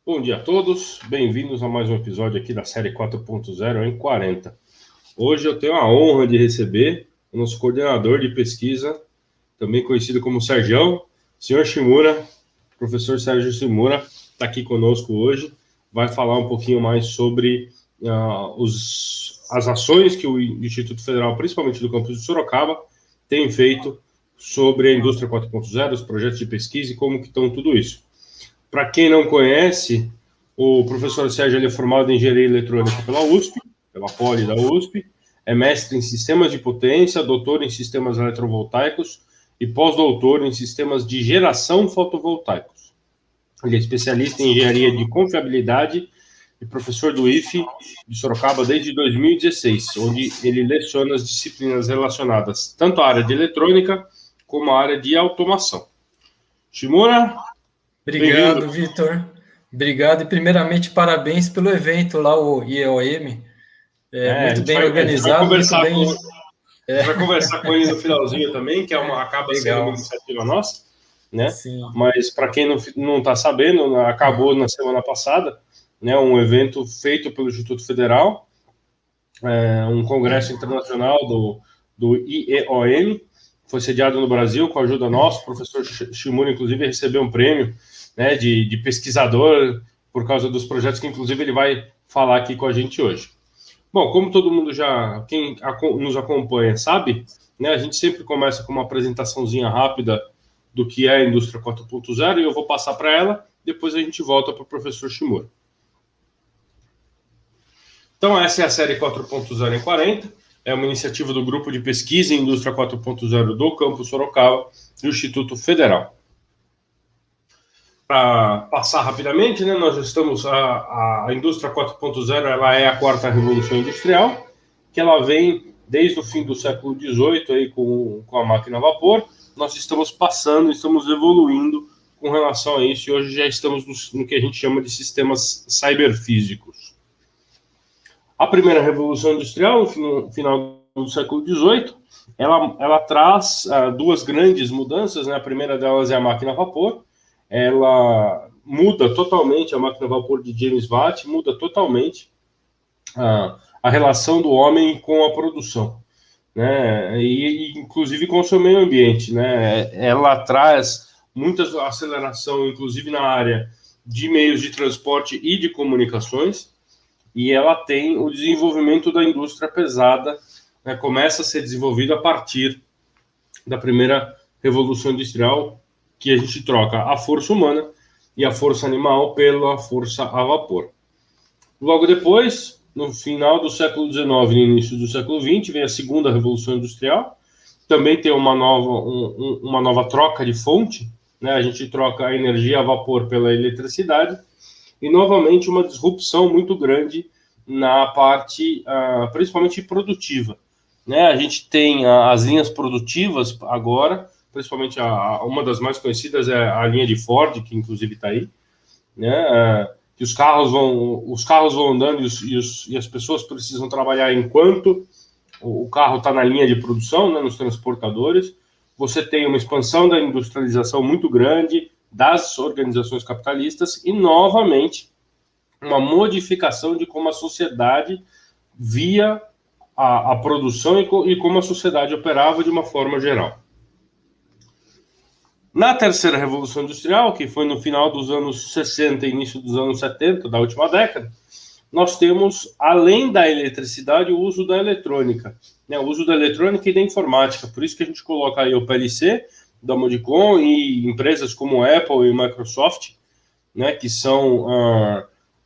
Bom dia a todos, bem-vindos a mais um episódio aqui da série 4.0 em 40. Hoje eu tenho a honra de receber o nosso coordenador de pesquisa, também conhecido como Sergião, senhor Shimura, professor Sérgio Shimura, está aqui conosco hoje, vai falar um pouquinho mais sobre as ações que o Instituto Federal, principalmente do campus de Sorocaba, tem feito sobre a indústria 4.0, os projetos de pesquisa e como que estão tudo isso. Para quem não conhece, o professor Sérgio ele é formado em Engenharia Eletrônica pela USP, pela Poli da USP, é mestre em Sistemas de Potência, doutor em Sistemas Eletrovoltaicos e pós-doutor em Sistemas de Geração Fotovoltaicos. Ele é especialista em Engenharia de Confiabilidade e professor do IFE de Sorocaba desde 2016, onde ele leciona as disciplinas relacionadas tanto à área de eletrônica como à área de automação. Shimura, Obrigado, Vitor. Obrigado e, primeiramente, parabéns pelo evento lá, o IEOM. Muito bem organizado, muito bem... A gente vai conversar com ele no finalzinho também, que acaba sendo uma iniciativa nossa, né? Sim. Mas, para quem não está sabendo, acabou na semana passada, né, um evento feito pelo Instituto Federal, um congresso internacional do IEOM, foi sediado no Brasil com a ajuda nossa. O professor Shimura, inclusive, recebeu um prêmio, né, de pesquisador por causa dos projetos que, inclusive, ele vai falar aqui com a gente hoje. Bom, como todo mundo quem nos acompanha sabe, né, a gente sempre começa com uma apresentaçãozinha rápida do que é a indústria 4.0 e eu vou passar para ela, depois a gente volta para o professor Shimura. Então, essa é a série 4.0 em 40, é uma iniciativa do Grupo de Pesquisa em Indústria 4.0 do Campus Sorocaba, do Instituto Federal. Para passar rapidamente, né, nós estamos, a indústria 4.0, ela é a quarta revolução industrial, que ela vem desde o fim do século XVIII, aí, com a máquina a vapor. Nós estamos passando, estamos evoluindo com relação a isso, e hoje já estamos no que a gente chama de sistemas cyberfísicos. A primeira revolução industrial, no final do século XVIII, ela traz duas grandes mudanças, né? A primeira delas é a máquina a vapor. Ela muda totalmente, a máquina a vapor de James Watt muda totalmente a relação do homem com a produção, né? E inclusive com o seu meio ambiente, né? Ela traz muita aceleração, inclusive na área de meios de transporte e de comunicações, e ela tem o desenvolvimento da indústria pesada, né? Começa a ser desenvolvido a partir da primeira revolução industrial, que a gente troca a força humana e a força animal pela força a vapor. Logo depois, no final do século XIX e no início do século XX, vem a segunda revolução industrial. Também tem uma nova troca de fonte, né? A gente troca a energia a vapor pela eletricidade, e novamente uma disrupção muito grande na parte, principalmente produtiva, né? A gente tem as linhas produtivas agora, principalmente uma das mais conhecidas é a linha de Ford, que inclusive está aí, né? Que os carros vão andando e as pessoas precisam trabalhar enquanto o carro está na linha de produção, né, nos transportadores. Você tem uma expansão da industrialização muito grande das organizações capitalistas e, novamente, uma modificação de como a sociedade via a produção e como a sociedade operava de uma forma geral. Na terceira revolução industrial, que foi no final dos anos 60 e início dos anos 70, da última década, nós temos, além da eletricidade, o uso da eletrônica, né? O uso da eletrônica e da informática. Por isso que a gente coloca aí o PLC, da Modicon, e empresas como Apple e Microsoft, né, que são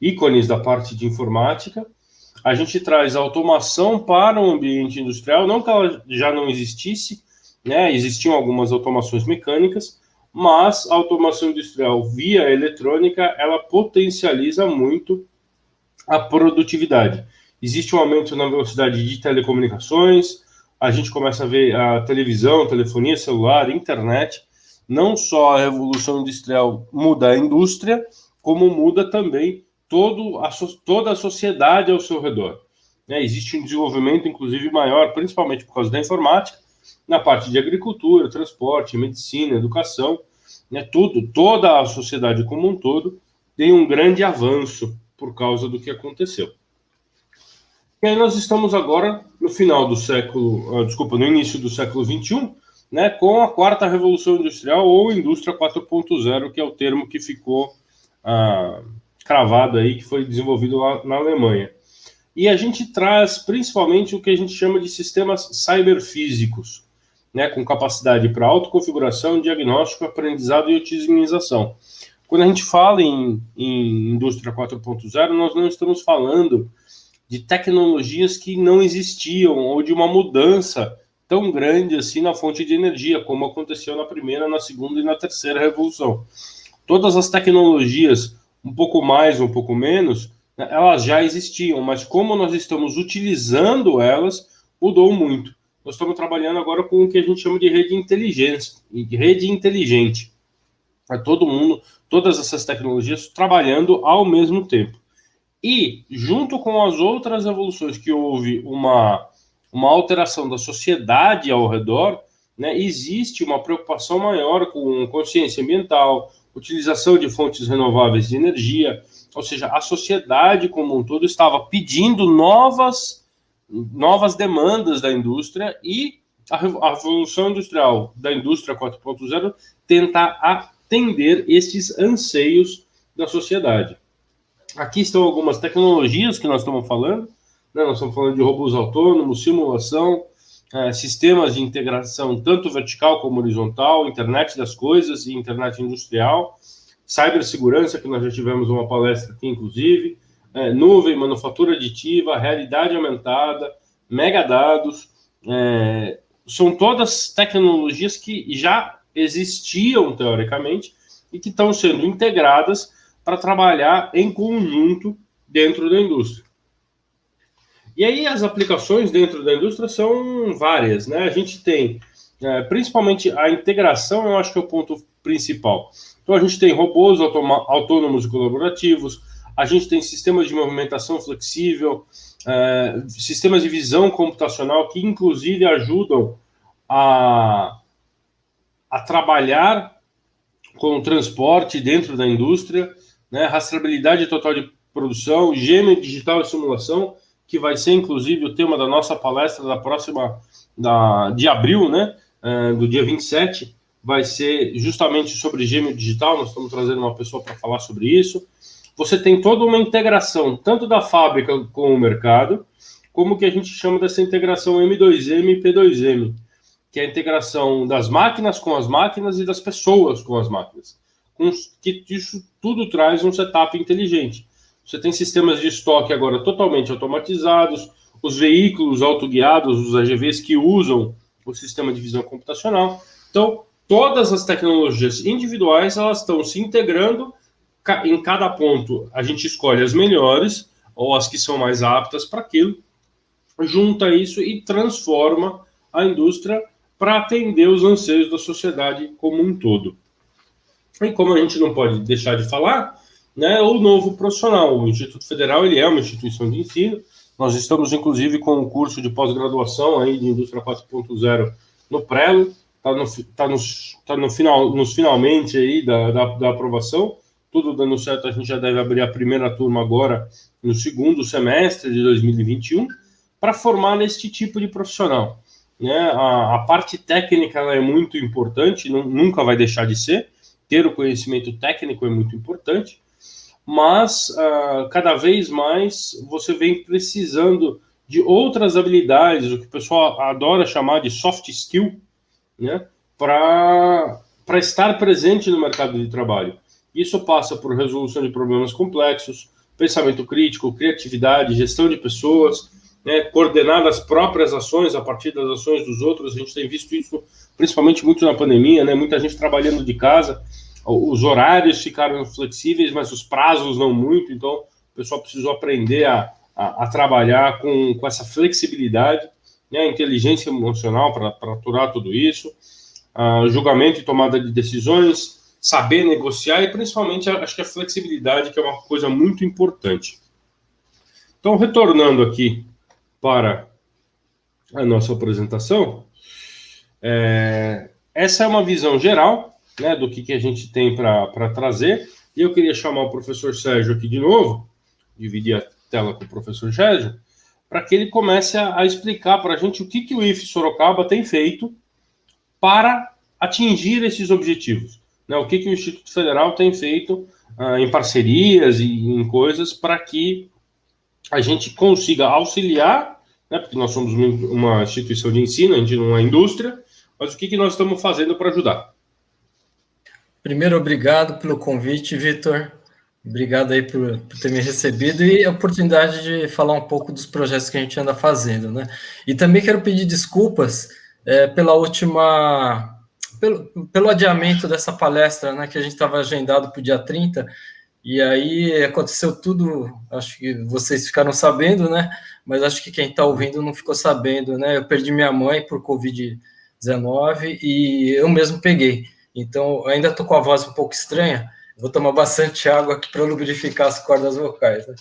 ícones da parte de informática. A gente traz automação para o ambiente industrial, não que ela já não existisse, né? Existiam algumas automações mecânicas, mas a automação industrial via eletrônica, ela potencializa muito a produtividade. Existe um aumento na velocidade de telecomunicações, a gente começa a ver a televisão, telefonia celular, internet. Não só a revolução industrial muda a indústria, como muda também toda a sociedade ao seu redor, né? Existe um desenvolvimento, inclusive, maior, principalmente por causa da informática, na parte de agricultura, transporte, medicina, educação, né? Toda a sociedade como um todo dê um grande avanço por causa do que aconteceu. E aí nós estamos agora no final do século, no início do século XXI, né, com a quarta revolução industrial ou indústria 4.0, que é o termo que ficou cravado aí, que foi desenvolvido lá na Alemanha. E a gente traz principalmente o que a gente chama de sistemas cyberfísicos, né, com capacidade para autoconfiguração, diagnóstico, aprendizado e otimização. Quando a gente fala em indústria 4.0, nós não estamos falando de tecnologias que não existiam ou de uma mudança tão grande assim na fonte de energia, como aconteceu na primeira, na segunda e na terceira revolução. Todas as tecnologias, um pouco mais, um pouco menos, elas já existiam, mas como nós estamos utilizando elas, mudou muito. Nós estamos trabalhando agora com o que a gente chama de rede inteligente. É todo mundo, todas essas tecnologias trabalhando ao mesmo tempo. E, junto com as outras evoluções que houve uma alteração da sociedade ao redor, né, existe uma preocupação maior com consciência ambiental, utilização de fontes renováveis de energia, ou seja, a sociedade como um todo estava pedindo novas demandas da indústria e a revolução industrial da indústria 4.0 tenta atender esses anseios da sociedade. Aqui estão algumas tecnologias que nós estamos falando, né? Nós estamos falando de robôs autônomos, simulação, sistemas de integração tanto vertical como horizontal, internet das coisas e internet industrial, cibersegurança, que nós já tivemos uma palestra aqui, inclusive, nuvem, manufatura aditiva, realidade aumentada, megadados, são todas tecnologias que já existiam, teoricamente, e que estão sendo integradas para trabalhar em conjunto dentro da indústria. E aí as aplicações dentro da indústria são várias, né? A gente tem, principalmente a integração, eu acho que é o ponto principal. Então a gente tem robôs autônomos e colaborativos, a gente tem sistemas de movimentação flexível, sistemas de visão computacional que inclusive ajudam a trabalhar com o transporte dentro da indústria, né, rastreabilidade total de produção, gêmeo digital e simulação, que vai ser, inclusive, o tema da nossa palestra da próxima, de abril, né, do dia 27, vai ser justamente sobre gêmeo digital, nós estamos trazendo uma pessoa para falar sobre isso. Você tem toda uma integração, tanto da fábrica com o mercado, como o que a gente chama dessa integração M2M e P2M, que é a integração das máquinas com as máquinas e das pessoas com as máquinas. Que isso tudo traz um setup inteligente. Você tem sistemas de estoque agora totalmente automatizados, os veículos autoguiados, os AGVs que usam o sistema de visão computacional. Então, todas as tecnologias individuais, elas estão se integrando. Em cada ponto, a gente escolhe as melhores, ou as que são mais aptas para aquilo, junta isso e transforma a indústria para atender os anseios da sociedade como um todo. E como a gente não pode deixar de falar, né, o novo profissional, o Instituto Federal, ele é uma instituição de ensino. Nós estamos, inclusive, com um curso de pós-graduação aí de Indústria 4.0 no Prelo, está nos finalmente aí da aprovação, tudo dando certo, a gente já deve abrir a primeira turma agora no segundo semestre de 2021, para formar neste tipo de profissional. Né? A parte técnica ela é muito importante, nunca vai deixar de ser, ter o conhecimento técnico é muito importante, mas cada vez mais você vem precisando de outras habilidades, o que o pessoal adora chamar de soft skill, né, para estar presente no mercado de trabalho. Isso passa por resolução de problemas complexos, pensamento crítico, criatividade, gestão de pessoas, né, coordenar as próprias ações a partir das ações dos outros. A gente tem visto isso principalmente muito na pandemia, né, muita gente trabalhando de casa, os horários ficaram flexíveis, mas os prazos não muito, então o pessoal precisou aprender a trabalhar com essa flexibilidade, né, inteligência emocional para aturar tudo isso, julgamento e tomada de decisões, saber negociar e principalmente acho que a flexibilidade, que é uma coisa muito importante. Então, retornando aqui para a nossa apresentação, essa é uma visão geral, né, do que a gente tem para trazer, E eu queria chamar o professor Sérgio aqui de novo, dividir a tela com o professor Sérgio, para que ele comece a explicar para a gente o que o IFE Sorocaba tem feito para atingir esses objetivos. Né? O que o Instituto Federal tem feito em parcerias e em coisas para que a gente consiga auxiliar, né? Porque nós somos uma instituição de ensino, a gente não é indústria, mas o que nós estamos fazendo para ajudar? Primeiro, obrigado pelo convite, Vitor. Obrigado aí por ter me recebido e a oportunidade de falar um pouco dos projetos que a gente anda fazendo, né? E também quero pedir desculpas pelo adiamento dessa palestra, né, que a gente estava agendado para o dia 30, e aí aconteceu tudo, acho que vocês ficaram sabendo, né, mas acho que quem está ouvindo não ficou sabendo, né, eu perdi minha mãe por Covid-19 e eu mesmo peguei, então ainda estou com a voz um pouco estranha, vou tomar bastante água aqui para lubrificar as cordas vocais, né.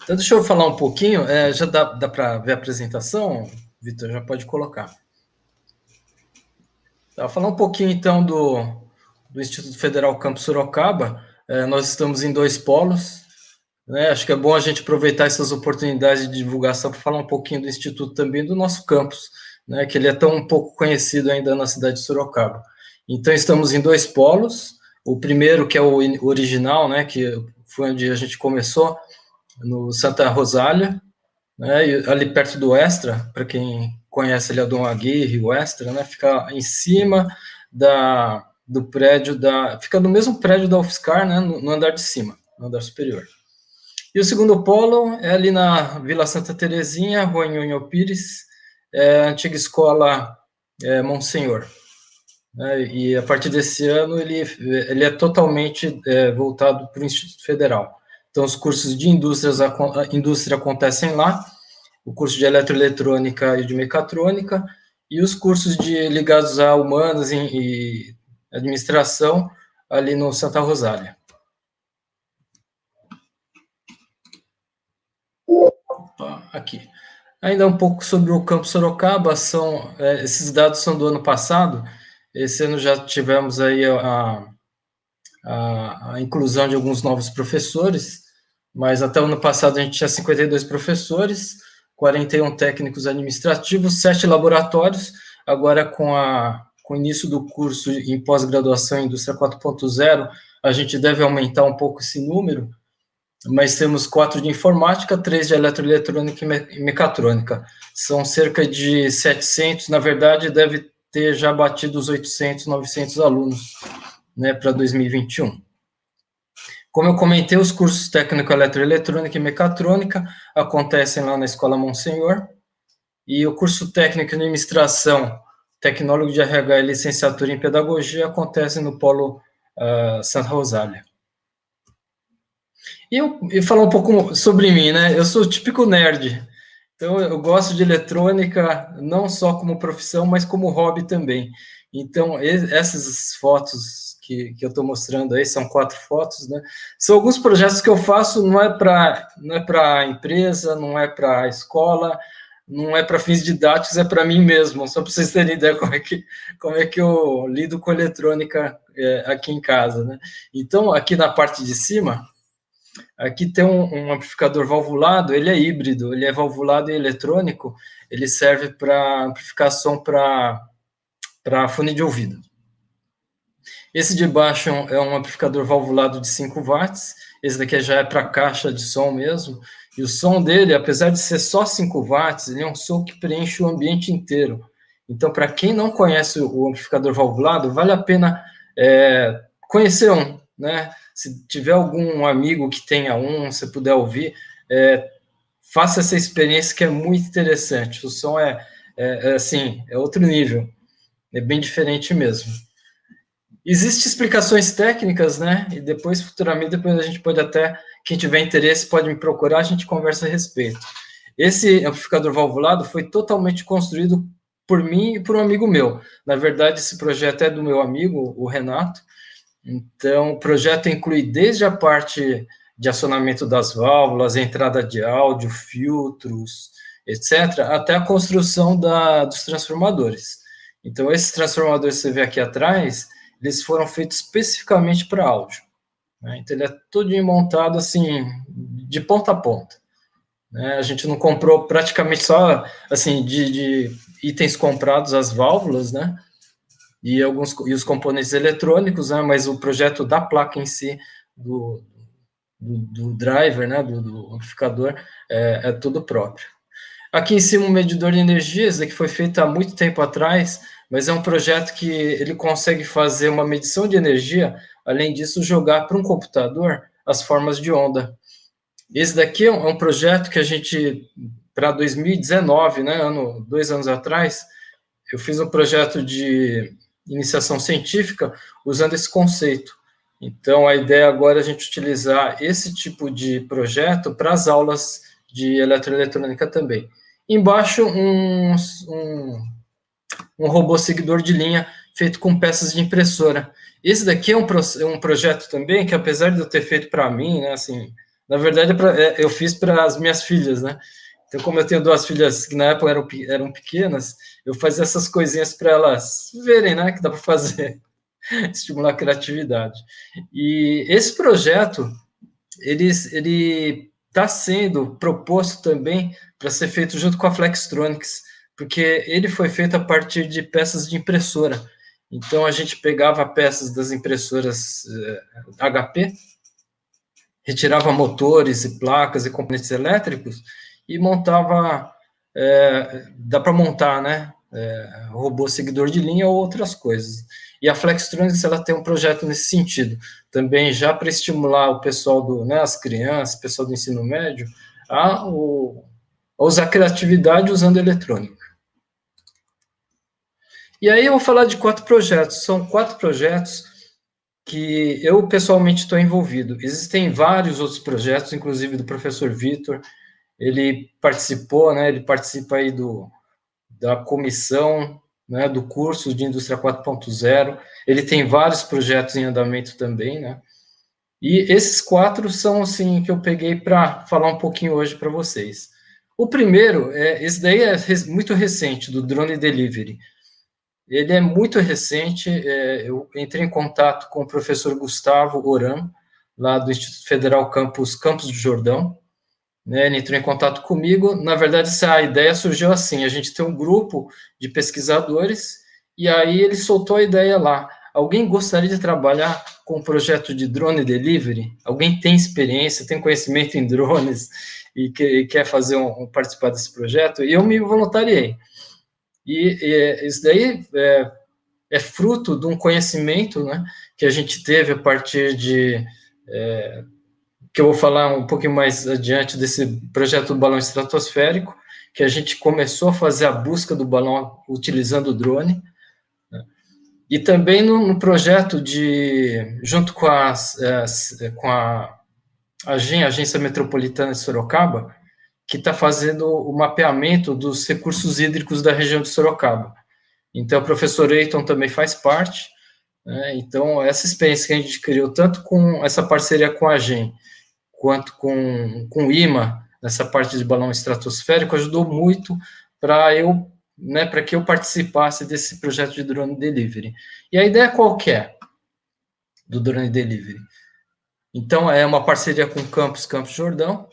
Então deixa eu falar um pouquinho, já dá para ver a apresentação, Vitor, já pode colocar. Vou falar um pouquinho, então, do Instituto Federal Campus Sorocaba. Nós estamos em 2 polos, né? Acho que é bom a gente aproveitar essas oportunidades de divulgação para falar um pouquinho do Instituto também, do nosso campus, né? Que ele é tão pouco conhecido ainda na cidade de Sorocaba. Então, estamos em 2 polos. O primeiro, que é o original, né? Que foi onde a gente começou, no Santa Rosália, né? E ali perto do Extra, para quem conhece ali a Dom Aguirre, o Extra, né? Fica em cima do prédio fica no mesmo prédio da UFSCar, né? No andar de cima, no andar superior. E o segundo polo é ali na Vila Santa Terezinha, Rua Nhonho Pires, a antiga escola Monsenhor. E a partir desse ano ele é totalmente voltado para o Instituto Federal. Então, os cursos de indústria acontecem lá, o curso de eletroeletrônica e de mecatrônica, e os cursos ligados a humanas e administração ali no Santa Rosália. Opa, aqui. Ainda um pouco sobre o Campus Sorocaba, esses dados são do ano passado, esse ano já tivemos aí a inclusão de alguns novos professores, mas até o ano passado a gente tinha 52 professores, 41 técnicos administrativos, 7 laboratórios, agora com o início do curso em pós-graduação em Indústria 4.0, a gente deve aumentar um pouco esse número, mas temos 4 de informática, 3 de eletroeletrônica e mecatrônica. São cerca de 700, na verdade, deve ter já batido os 800, 900 alunos, né, para 2021. Como eu comentei, os cursos técnico eletroeletrônica e mecatrônica acontecem lá na Escola Monsenhor, e o curso técnico em administração, tecnólogo de RH e licenciatura em pedagogia acontece no polo Santa Rosália. E falar um pouco sobre mim, né? Eu sou o típico nerd, então eu gosto de eletrônica, não só como profissão, mas como hobby também. Então, essas fotos que eu estou mostrando aí, são 4 fotos, né? São alguns projetos que eu faço, não é para empresa, não é para escola, não é para fins didáticos, é para mim mesmo, só para vocês terem ideia como é que eu lido com eletrônica aqui em casa, né? Então, aqui na parte de cima, aqui tem um amplificador valvulado, ele é híbrido, ele é valvulado e eletrônico, ele serve para amplificar som para fone de ouvido. Esse de baixo é um amplificador valvulado de 5 watts, esse daqui já é para caixa de som mesmo, e o som dele, apesar de ser só 5 watts, ele é um som que preenche o ambiente inteiro. Então, para quem não conhece o amplificador valvulado, vale a pena conhecer um, né? Se tiver algum amigo que tenha se puder ouvir, faça essa experiência que é muito interessante. O som assim, é outro nível, é bem diferente mesmo. Existem explicações técnicas, né? E futuramente, a gente pode até, quem tiver interesse, pode me procurar, a gente conversa a respeito. Esse amplificador valvulado foi totalmente construído por mim e por um amigo meu. Na verdade, esse projeto é do meu amigo, o Renato. Então, o projeto inclui desde a parte de acionamento das válvulas, entrada de áudio, filtros, etc., até a construção dos transformadores. Então, esses transformadores que você vê aqui atrás, eles foram feitos especificamente para áudio, né? Então, ele é todo montado, assim, de ponta a ponta, né? A gente não comprou praticamente só, assim, de itens comprados, as válvulas, né? E os componentes eletrônicos, né? Mas o projeto da placa em si, do driver, né? Do amplificador, é tudo próprio. Aqui em cima, um medidor de energias, que foi feito há muito tempo atrás, mas é um projeto que ele consegue fazer uma medição de energia, além disso, jogar para um computador as formas de onda. Esse daqui é um projeto que a gente, para 2019, né, 2 anos atrás, eu fiz um projeto de iniciação científica usando esse conceito. Então, a ideia agora é a gente utilizar esse tipo de projeto para as aulas de eletroeletrônica também. Embaixo, um robô seguidor de linha feito com peças de impressora. Esse daqui é um projeto também que, apesar de eu ter feito para mim, né, assim, na verdade, eu fiz para as minhas filhas, né? Então, como eu tenho 2 filhas que na época eram pequenas, eu fazia essas coisinhas para elas verem, né, que dá para fazer, estimular a criatividade. E esse projeto, ele está sendo proposto também para ser feito junto com a Flextronics, porque ele foi feito a partir de peças de impressora. Então, a gente pegava peças das impressoras HP, retirava motores e placas e componentes elétricos e montava, dá para montar, né, robô seguidor de linha ou outras coisas. E a Flextronics, ela tem um projeto nesse sentido, também já para estimular o pessoal as crianças, o pessoal do ensino médio, a usar criatividade usando eletrônica. E aí eu vou falar de 4 projetos, são 4 projetos que eu pessoalmente estou envolvido. Existem vários outros projetos, inclusive do professor Vitor, ele participou, né, ele participa aí da comissão, né, do curso de Indústria 4.0, ele tem vários projetos em andamento também, né, e esses 4 são, assim, que eu peguei para falar um pouquinho hoje para vocês. O primeiro, esse daí é muito recente, do Drone Delivery. Ele é muito recente, eu entrei em contato com o professor Gustavo Oram, lá do Instituto Federal Campus do Jordão, né, ele entrou em contato comigo. Na verdade, essa ideia surgiu assim, a gente tem um grupo de pesquisadores, e aí ele soltou a ideia lá. Alguém gostaria de trabalhar com um projeto de drone delivery? Alguém tem experiência, tem conhecimento em drones e quer participar desse projeto? E eu me voluntariei. E isso daí é fruto de um conhecimento, né, que a gente teve a partir de... que eu vou falar um pouquinho mais adiante desse projeto do balão estratosférico, que a gente começou a fazer a busca do balão utilizando o drone, né? E também no projeto junto com a Agência Metropolitana de Sorocaba, que está fazendo o mapeamento dos recursos hídricos da região de Sorocaba. Então, o professor Eiton também faz parte, né? Então, essa experiência que a gente criou, tanto com essa parceria com a AGEM, quanto com o IMA, nessa parte de balão estratosférico, ajudou muito para que eu participasse desse projeto de drone delivery. E a ideia qual que é do drone delivery? Então, é uma parceria com o Campus Jordão,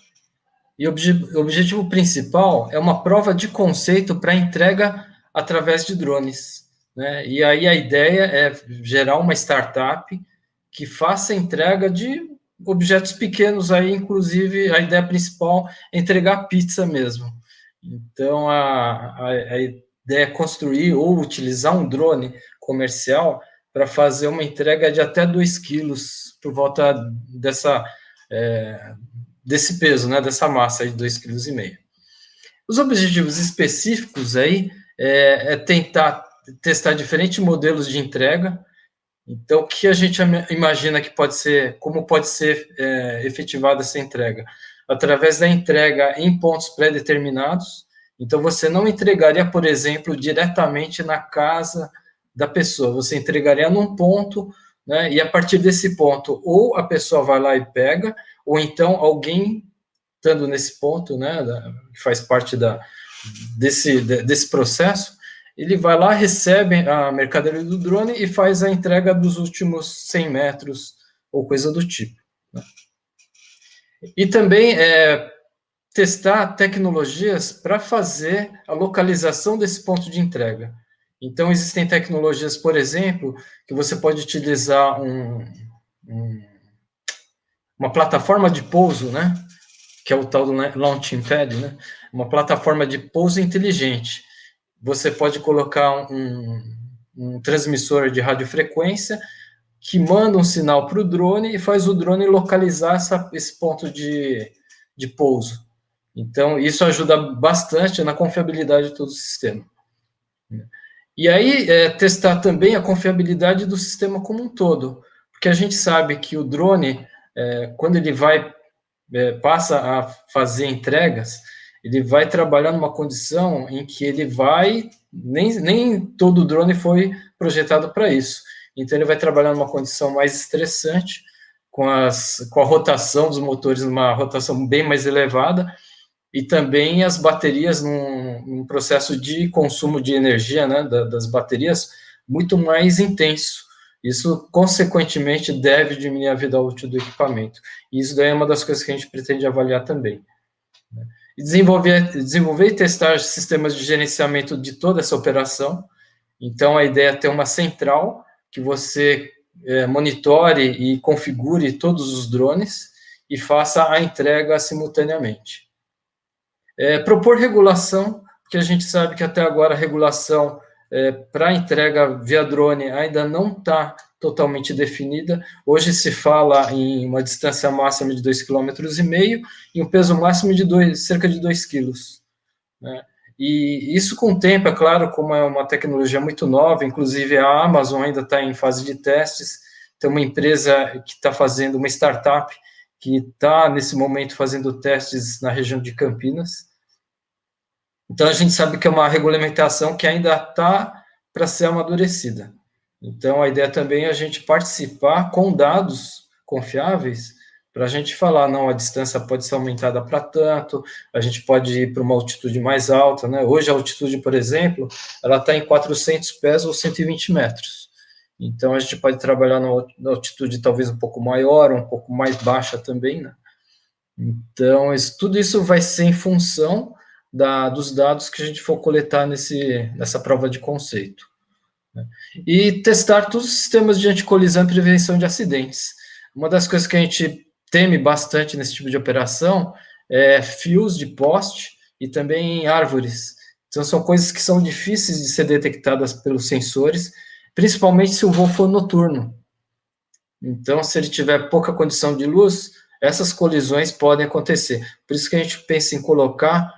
e o objetivo principal é uma prova de conceito para entrega através de drones, né? E aí a ideia é gerar uma startup que faça a entrega de objetos pequenos, aí inclusive a ideia principal é entregar pizza mesmo. Então a ideia é construir ou utilizar um drone comercial para fazer uma entrega de até 2 quilos por volta desse peso, né, dessa massa aí de 2,5 kg. Os objetivos específicos aí é tentar testar diferentes modelos de entrega. Então, o que a gente imagina que como pode ser efetivada essa entrega? Através da entrega em pontos pré-determinados. Então, você não entregaria, por exemplo, diretamente na casa da pessoa, você entregaria num ponto, né, e a partir desse ponto, ou a pessoa vai lá e pega, ou então alguém, estando nesse ponto, né, que faz parte desse processo, ele vai lá, recebe a mercadoria do drone e faz a entrega dos últimos 100 metros ou coisa do tipo. Né? E também testar tecnologias para fazer a localização desse ponto de entrega. Então, existem tecnologias, por exemplo, que você pode utilizar uma plataforma de pouso, né? Que é o tal do Launching Pad, né? Uma plataforma de pouso inteligente. Você pode colocar um transmissor de radiofrequência que manda um sinal para o drone e faz o drone localizar esse ponto de pouso. Então, isso ajuda bastante na confiabilidade de todo o sistema. E aí, testar também a confiabilidade do sistema como um todo, porque a gente sabe que o drone, quando ele passa a fazer entregas, ele vai trabalhar numa condição em que ele vai, nem todo drone foi projetado para isso, então ele vai trabalhar numa condição mais estressante, com a rotação dos motores numa rotação bem mais elevada, e também as baterias num processo de consumo de energia, né, das baterias muito mais intenso. Isso, consequentemente, deve diminuir a vida útil do equipamento. E isso daí é uma das coisas que a gente pretende avaliar também. E desenvolver e testar sistemas de gerenciamento de toda essa operação. Então, a ideia é ter uma central que você monitore e configure todos os drones e faça a entrega simultaneamente. Propor regulação, porque a gente sabe que até agora a regulação para entrega via drone ainda não está totalmente definida. Hoje se fala em uma distância máxima de 2,5 km e um peso máximo de cerca de 2 kg. Né? E isso com o tempo, é claro, como é uma tecnologia muito nova, inclusive a Amazon ainda está em fase de testes, tem uma empresa que está fazendo, uma startup, que está, nesse momento, fazendo testes na região de Campinas. Então, a gente sabe que é uma regulamentação que ainda está para ser amadurecida. Então, a ideia também é a gente participar com dados confiáveis para a gente falar, não, a distância pode ser aumentada para tanto, a gente pode ir para uma altitude mais alta, né? Hoje, a altitude, por exemplo, ela está em 400 pés ou 120 metros. Então, a gente pode trabalhar na altitude talvez um pouco maior, um pouco mais baixa também, né? Então, tudo isso vai ser em função dos dados que a gente for coletar nessa prova de conceito. Né? E testar todos os sistemas de anticolisão e prevenção de acidentes. Uma das coisas que a gente teme bastante nesse tipo de operação é fios de poste e também árvores. Então, são coisas que são difíceis de ser detectadas pelos sensores, principalmente se o voo for noturno. Então, se ele tiver pouca condição de luz, essas colisões podem acontecer. Por isso que a gente pensa em colocar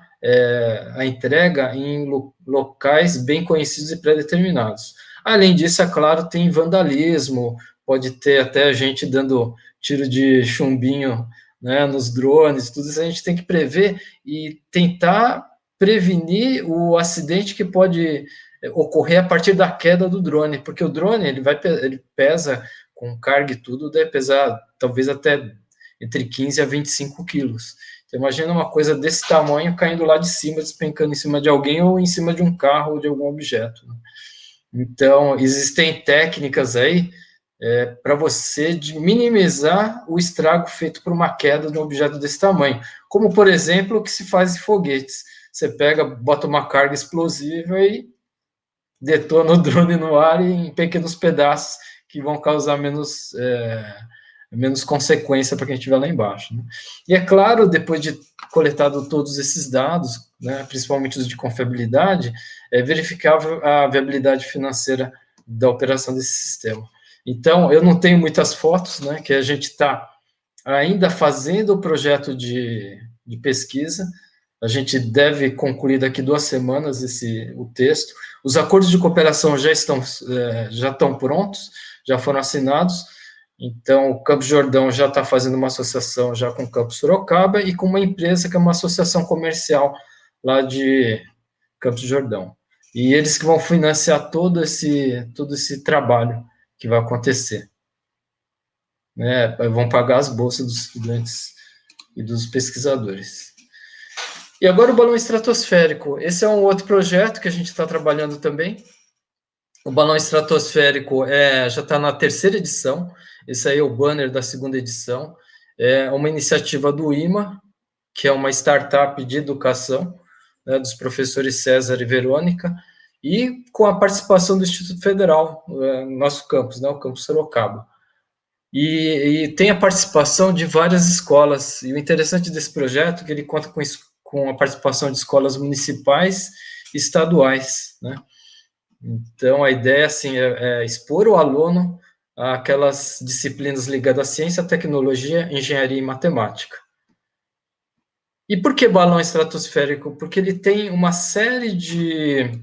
a entrega em locais bem conhecidos e pré-determinados. Além disso, é claro, tem vandalismo, pode ter até gente dando tiro de chumbinho, né, nos drones, tudo isso a gente tem que prever e tentar prevenir o acidente que pode ocorrer a partir da queda do drone, porque o drone ele pesa com carga e tudo, deve pesar talvez até entre 15 a 25 quilos. Então, imagina uma coisa desse tamanho caindo lá de cima, despencando em cima de alguém ou em cima de um carro ou de algum objeto. Né? Então, existem técnicas aí para você minimizar o estrago feito por uma queda de um objeto desse tamanho. Como, por exemplo, o que se faz em foguetes. Você pega, bota uma carga explosiva e detona o drone no ar em pequenos pedaços que vão causar menos consequência para quem estiver lá embaixo. Né? E é claro, depois de coletado todos esses dados, né, principalmente os de confiabilidade, verificar a viabilidade financeira da operação desse sistema. Então, eu não tenho muitas fotos, né, que a gente está ainda fazendo o projeto de pesquisa, a gente deve concluir daqui 2 semanas o texto. Os acordos de cooperação já estão prontos, já foram assinados. Então, o Campos Jordão já está fazendo uma associação já com o Campos Sorocaba e com uma empresa que é uma associação comercial lá de Campos Jordão. E eles que vão financiar todo esse trabalho que vai acontecer. Né? Vão pagar as bolsas dos estudantes e dos pesquisadores. E agora o balão estratosférico. Esse é um outro projeto que a gente está trabalhando também. O balão estratosférico já está na 3ª edição. Esse aí é o banner da 2ª edição. É uma iniciativa do IMA, que é uma startup de educação, né, dos professores César e Verônica, e com a participação do Instituto Federal, nosso campus, né, o campus Sorocaba. E tem a participação de várias escolas. E o interessante desse projeto é que ele conta com a participação de escolas municipais e estaduais, né? Então, a ideia assim, é expor o aluno àquelas disciplinas ligadas à ciência, tecnologia, engenharia e matemática. E por que balão estratosférico? Porque ele tem uma série de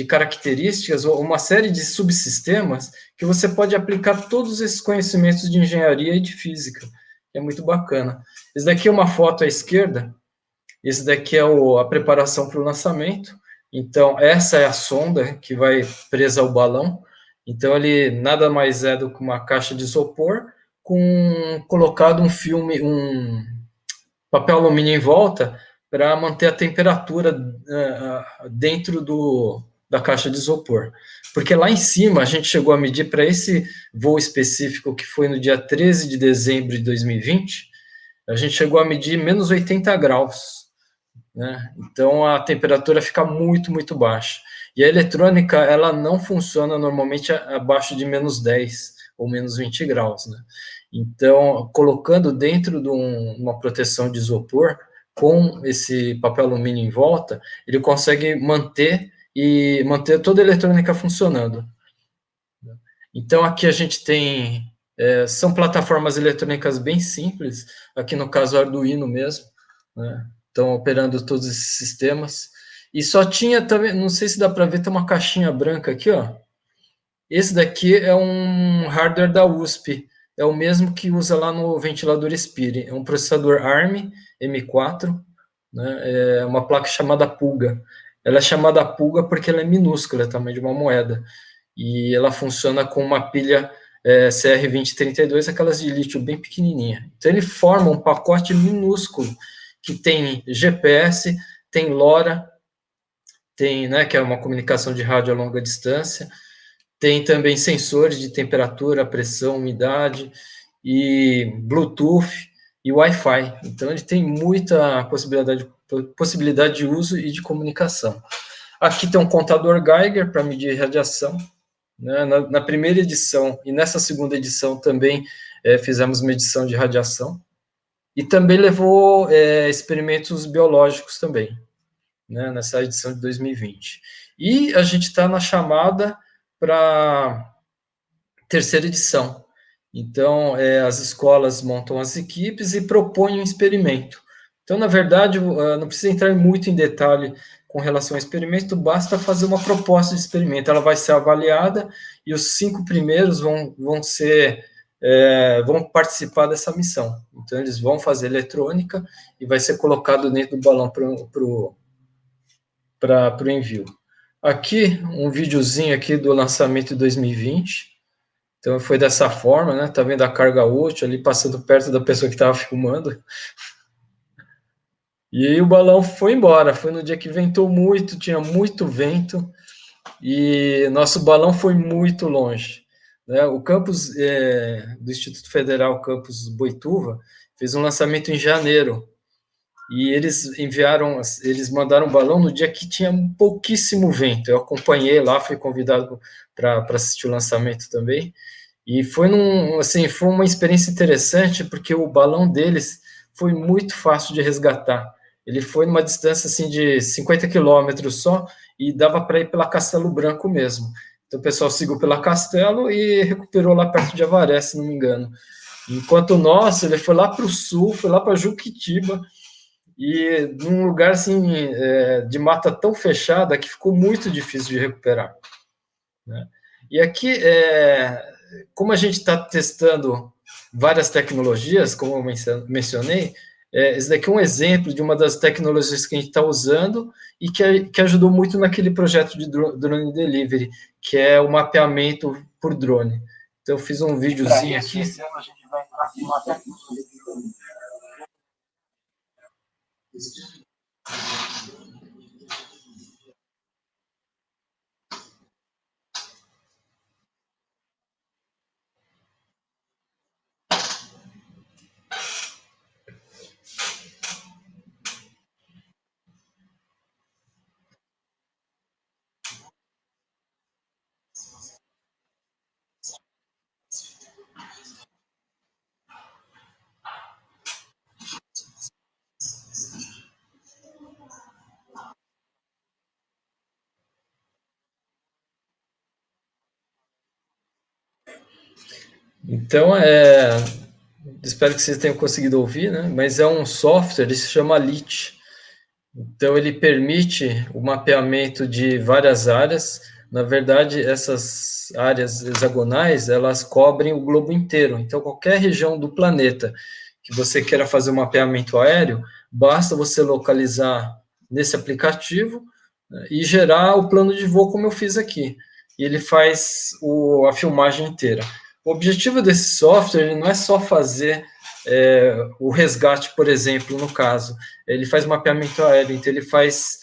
características, ou uma série de subsistemas, que você pode aplicar todos esses conhecimentos de engenharia e de física. É muito bacana. Esse daqui é uma foto à esquerda, esse daqui é a preparação para o lançamento. Então, essa é a sonda que vai presa ao balão. Então, ele nada mais é do que uma caixa de isopor com colocado um papel alumínio em volta para manter a temperatura dentro da caixa de isopor. Porque lá em cima a gente chegou a medir para esse voo específico, que foi no dia 13 de dezembro de 2020, a gente chegou a medir menos 80 graus. Né? Então a temperatura fica muito, muito baixa. E a eletrônica, ela não funciona normalmente abaixo de menos 10 ou menos 20 graus. Né? Então, colocando dentro de uma proteção de isopor, com esse papel alumínio em volta, ele consegue manter toda a eletrônica funcionando. Então, aqui a gente tem, são plataformas eletrônicas bem simples, aqui no caso Arduino mesmo, né? Estão operando todos esses sistemas. E só tinha também, não sei se dá para ver, tem uma caixinha branca aqui, ó. Esse daqui é um hardware da USP, é o mesmo que usa lá no ventilador Spire, é um processador ARM M4, né, é uma placa chamada Pulga. Ela é chamada Pulga porque ela é minúscula, é o tamanho de uma moeda, e ela funciona com uma pilha CR2032, aquelas de lítio bem pequenininha. Então ele forma um pacote minúsculo, que tem GPS, tem LoRa, tem, né, que é uma comunicação de rádio a longa distância, tem também sensores de temperatura, pressão, umidade, e Bluetooth e Wi-Fi. Então, ele tem muita possibilidade de uso e de comunicação. Aqui tem um contador Geiger para medir radiação. Né? Na 1ª edição e nessa 2ª edição também fizemos medição de radiação. E também levou experimentos biológicos também, né? Nessa edição de 2020. E a gente está na chamada para 3ª edição. Então, as escolas montam as equipes e propõem um experimento. Então, na verdade, não precisa entrar muito em detalhe com relação ao experimento, basta fazer uma proposta de experimento. Ela vai ser avaliada e os 5 primeiros vão participar dessa missão. Então, eles vão fazer eletrônica e vai ser colocado dentro do balão para o envio. Aqui, um videozinho aqui do lançamento de 2020. Então, foi dessa forma, né? Tá vendo a carga útil ali passando perto da pessoa que estava filmando. E aí o balão foi embora. Foi no dia que ventou muito, tinha muito vento, e nosso balão foi muito longe. Né? O campus do Instituto Federal, campus Boituva, fez um lançamento em janeiro. E eles mandaram um balão no dia que tinha pouquíssimo vento. Eu acompanhei lá, fui convidado para assistir o lançamento também. E foi uma experiência interessante, porque o balão deles foi muito fácil de resgatar. Ele foi numa distância assim de 50 quilômetros só, e dava para ir pela Castelo Branco mesmo. Então o pessoal seguiu pela Castelo e recuperou lá perto de Avaré, se não me engano. Enquanto o nosso, ele foi lá para o sul, foi lá para Juquitiba, e num lugar assim de mata tão fechada que ficou muito difícil de recuperar. Né? E aqui, como a gente está testando várias tecnologias, como eu mencionei, esse daqui é um exemplo de uma das tecnologias que a gente está usando e que ajudou muito naquele projeto de drone delivery, que é o mapeamento por drone. Então, eu fiz um videozinho aqui. Esse ano a gente vai entrar em uma tecnologia. Então, espero que vocês tenham conseguido ouvir, né? Mas é um software, ele se chama LIT. Então, ele permite o mapeamento de várias áreas. Na verdade, essas áreas hexagonais, elas cobrem o globo inteiro. Então, qualquer região do planeta que você queira fazer um mapeamento aéreo, basta você localizar nesse aplicativo, né, e gerar o plano de voo como eu fiz aqui. E ele faz a filmagem inteira. O objetivo desse software ele não é só fazer o resgate, por exemplo, no caso. Ele faz mapeamento aéreo, então ele faz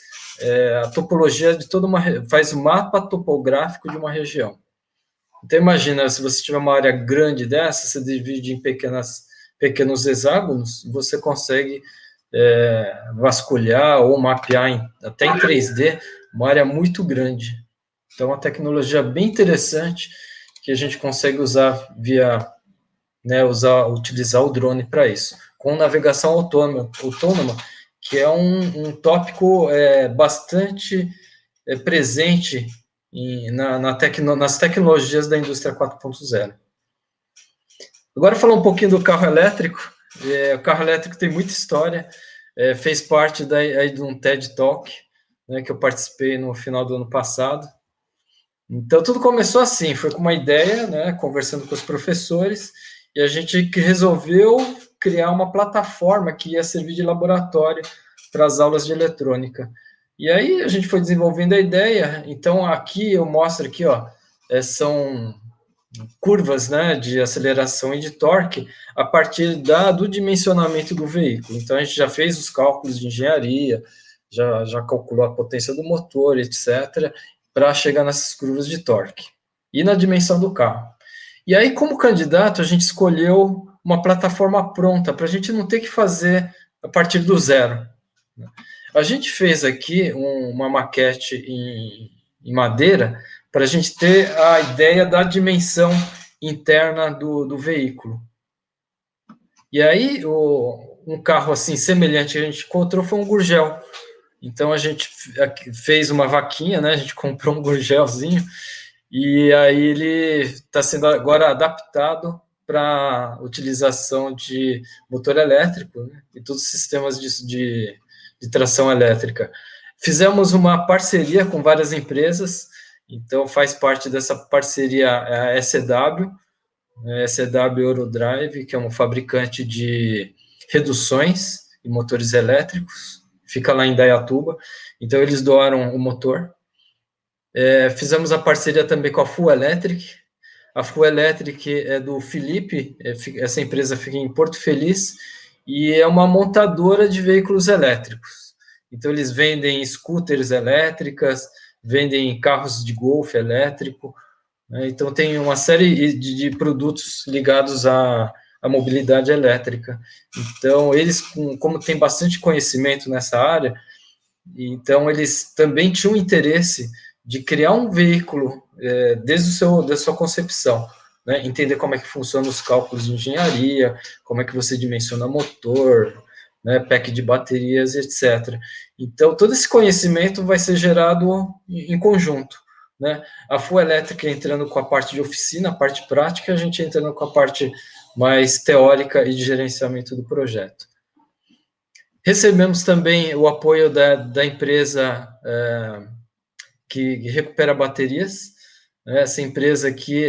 a topologia de toda faz o mapa topográfico de uma região. Então imagina, se você tiver uma área grande dessa, você divide em pequenos hexágonos, você consegue vasculhar ou mapear até em 3D uma área muito grande. Então é uma tecnologia bem interessante que a gente consegue usar utilizar o drone para isso, com navegação autônoma, que é um tópico bastante presente nas tecnologias da indústria 4.0. Agora falar um pouquinho do carro elétrico. O carro elétrico tem muita história, fez parte de um TED Talk, né, que eu participei no final do ano passado. Então, tudo começou assim, foi com uma ideia, né, conversando com os professores, e a gente resolveu criar uma plataforma que ia servir de laboratório para as aulas de eletrônica. E aí a gente foi desenvolvendo a ideia. Então, aqui eu mostro aqui, ó, são curvas, né, de aceleração e de torque a partir do dimensionamento do veículo. Então, a gente já fez os cálculos de engenharia, já calculou a potência do motor, etc., para chegar nessas curvas de torque e na dimensão do carro. E aí, como candidato, a gente escolheu uma plataforma pronta para a gente não ter que fazer a partir do zero. A gente fez aqui uma maquete em madeira para a gente ter a ideia da dimensão interna do veículo. E aí, um carro assim semelhante que a gente encontrou foi um Gurgel. Então a gente fez uma vaquinha, né? A gente comprou um Gurgelzinho e aí ele está sendo agora adaptado para utilização de motor elétrico, né, e todos os sistemas de tração elétrica. Fizemos uma parceria com várias empresas, então faz parte dessa parceria a ECW, ECW Eurodrive, que é um fabricante de reduções e motores elétricos, fica lá em Dayatuba, então eles doaram o motor. Fizemos a parceria também com a Full Electric. A Full Electric é do Felipe, essa empresa fica em Porto Feliz, e é uma montadora de veículos elétricos. Então, eles vendem scooters elétricas, vendem carros de golfe elétrico, né? Então, tem uma série de produtos ligados à mobilidade elétrica. Então, eles, como tem bastante conhecimento nessa área, então eles também tinham interesse de criar um veículo desde da sua concepção, né? Entender como é que funcionam os cálculos de engenharia, como é que você dimensiona motor, né, pack de baterias, etc. Então, todo esse conhecimento vai ser gerado em conjunto, né? A Full Elétrica entrando com a parte de oficina, a parte prática, a gente entrando com a parte mais teórica e de gerenciamento do projeto. Recebemos também o apoio da empresa que recupera baterias. Essa empresa aqui,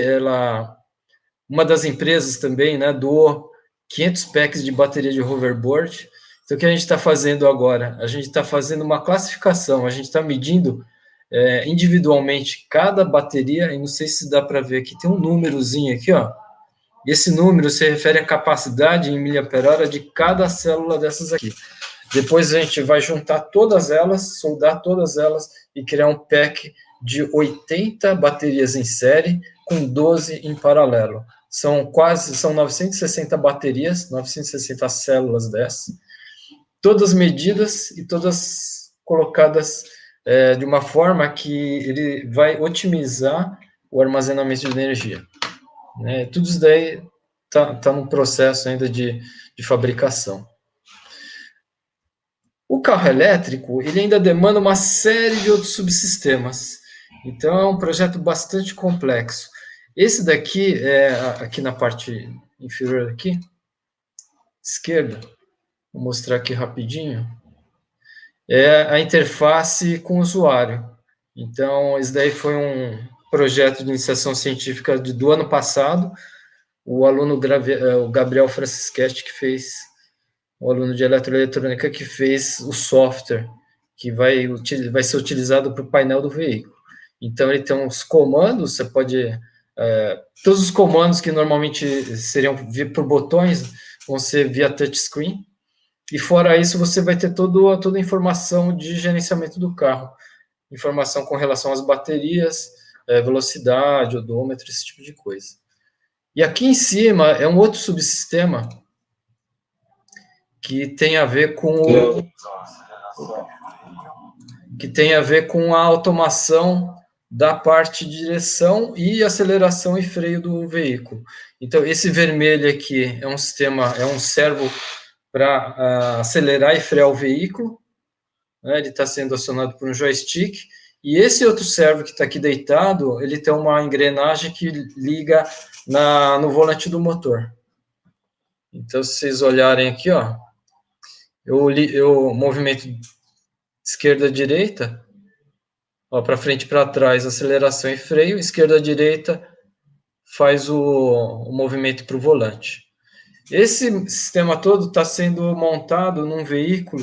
uma das empresas também, né, doou 500 packs de bateria de hoverboard. Então, o que a gente está fazendo agora? A gente está fazendo uma classificação, a gente está medindo individualmente cada bateria, e não sei se dá para ver aqui, tem um númerozinho aqui, ó. Esse número se refere à capacidade em mAh de cada célula dessas aqui. Depois a gente vai juntar todas elas, soldar todas elas e criar um pack de 80 baterias em série com 12 em paralelo. São 960 baterias, 960 células dessas, todas medidas e todas colocadas de uma forma que ele vai otimizar o armazenamento de energia. Tudo isso daí está no processo ainda de fabricação. O carro elétrico, ele ainda demanda uma série de outros subsistemas. Então, é um projeto bastante complexo. Esse daqui, aqui na parte inferior aqui, esquerda, vou mostrar aqui rapidinho, é a interface com o usuário. Então, esse daí foi um projeto de iniciação científica do ano passado, o aluno o Gabriel Francischetti que fez, o aluno de eletroeletrônica que fez o software, que vai ser utilizado para o painel do veículo. Então, ele tem uns comandos, você pode... todos os comandos que normalmente seriam por botões vão ser via touchscreen, e fora isso, você vai ter toda a informação de gerenciamento do carro, informação com relação às baterias, velocidade, odômetro, esse tipo de coisa. E aqui em cima é um outro subsistema que tem a ver com a automação da parte de direção e aceleração e freio do veículo. Então, esse vermelho aqui é um sistema, é um servo para acelerar e frear o veículo, né? Ele está sendo acionado por um joystick, e esse outro servo que está aqui deitado, ele tem uma engrenagem que liga no volante do motor. Então, se vocês olharem aqui, ó, eu movimento esquerda-direita, para frente e para trás, aceleração e freio, esquerda-direita faz o movimento para o volante. Esse sistema todo está sendo montado num veículo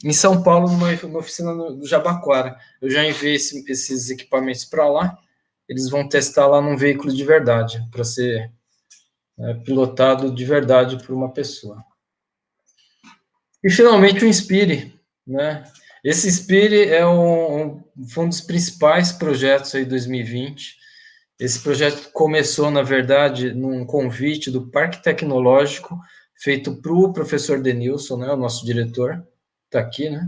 em São Paulo, numa oficina do Jabaquara. Eu já enviei esses equipamentos para lá, eles vão testar lá num veículo de verdade, para ser pilotado de verdade por uma pessoa. E, finalmente, o Inspire, né? Esse Inspire foi um dos principais projetos aí de 2020. Esse projeto começou, na verdade, num convite do Parque Tecnológico, feito para o professor Denilson, né, o nosso diretor, está aqui, né?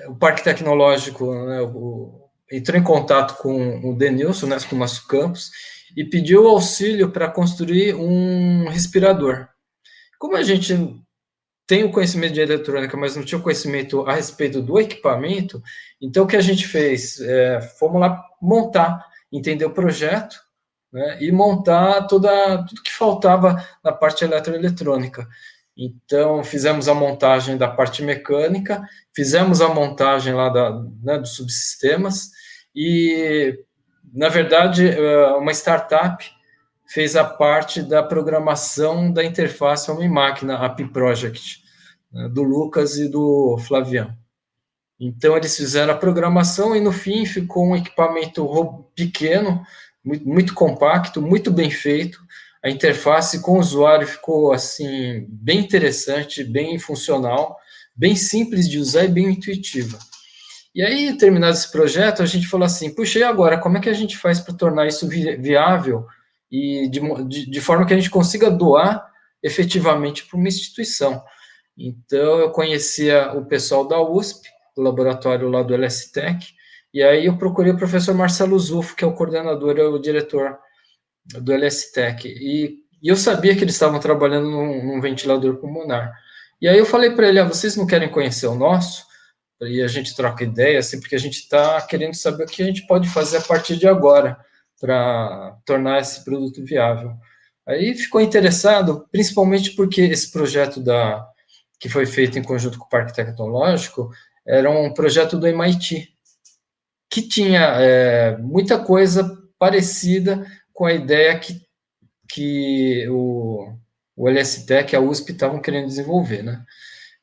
O Parque Tecnológico, né, entrou em contato com o Denilson, né, com o nosso campus, e pediu auxílio para construir um respirador. Como a gente tem o conhecimento de eletrônica, mas não tinha o conhecimento a respeito do equipamento, então o que a gente fez? Fomos lá montar, entender o projeto, né, e montar tudo que faltava na parte eletroeletrônica. Então, fizemos a montagem da parte mecânica, fizemos a montagem lá dos subsistemas, e, na verdade, uma startup fez a parte da programação da interface homem-máquina, a API Project, né, do Lucas e do Flaviano. Então, eles fizeram a programação e, no fim, ficou um equipamento pequeno, muito, muito compacto, muito bem feito. A interface com o usuário ficou, assim, bem interessante, bem funcional, bem simples de usar e bem intuitiva. E aí, terminado esse projeto, a gente falou assim, puxa, e agora, como é que a gente faz para tornar isso viável e de forma que a gente consiga doar efetivamente para uma instituição? Então, eu conhecia o pessoal da USP, do laboratório lá do LSTech, e aí eu procurei o professor Marcelo Zufo, que é o coordenador, o diretor do LSTech, e eu sabia que eles estavam trabalhando num ventilador pulmonar. E aí eu falei para ele, vocês não querem conhecer o nosso? E a gente troca ideia, assim, porque a gente está querendo saber o que a gente pode fazer a partir de agora para tornar esse produto viável. Aí ficou interessado, principalmente porque esse projeto que foi feito em conjunto com o Parque Tecnológico era um projeto do MIT, que tinha muita coisa parecida com a ideia que o LSTech e a USP estavam querendo desenvolver, né?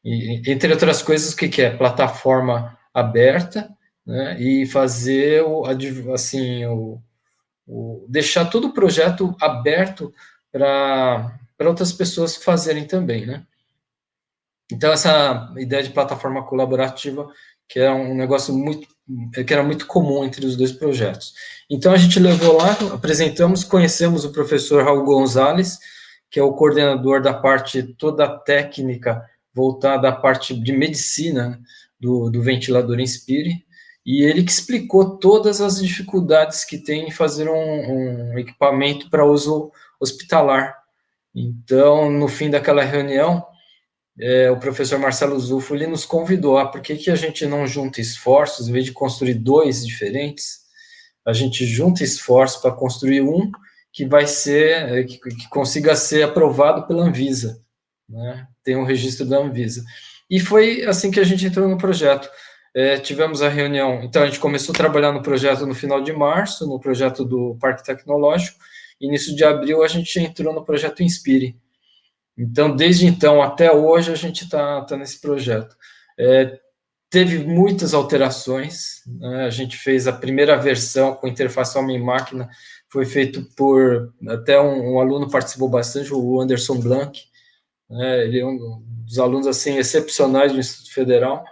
E, entre outras coisas, o que é? Plataforma aberta, né? E fazer, deixar todo o projeto aberto para outras pessoas fazerem também, né? Então, essa ideia de plataforma colaborativa, que é um negócio que era muito comum entre os dois projetos. Então, a gente levou lá, apresentamos, conhecemos o professor Raul Gonzalez, que é o coordenador da parte toda técnica, voltada à parte de medicina do ventilador Inspire, e ele que explicou todas as dificuldades que tem em fazer um equipamento para uso hospitalar. Então, no fim daquela reunião, o professor Marcelo Zufo, ele nos convidou, por que a gente não junta esforços, em vez de construir dois diferentes, a gente junta esforço para construir um que vai ser, que consiga ser aprovado pela Anvisa, né? Tem um registro da Anvisa. E foi assim que a gente entrou no projeto. Tivemos a reunião, então a gente começou a trabalhar no projeto no final de março, no projeto do Parque Tecnológico, início de abril a gente entrou no projeto Inspire. Então, desde então até hoje, a gente está nesse projeto. Teve muitas alterações, né? A gente fez a primeira versão com interface homem-máquina, foi feito por, até um aluno participou bastante, o Anderson Blanc, né? Ele é um dos alunos assim, excepcionais do Instituto Federal,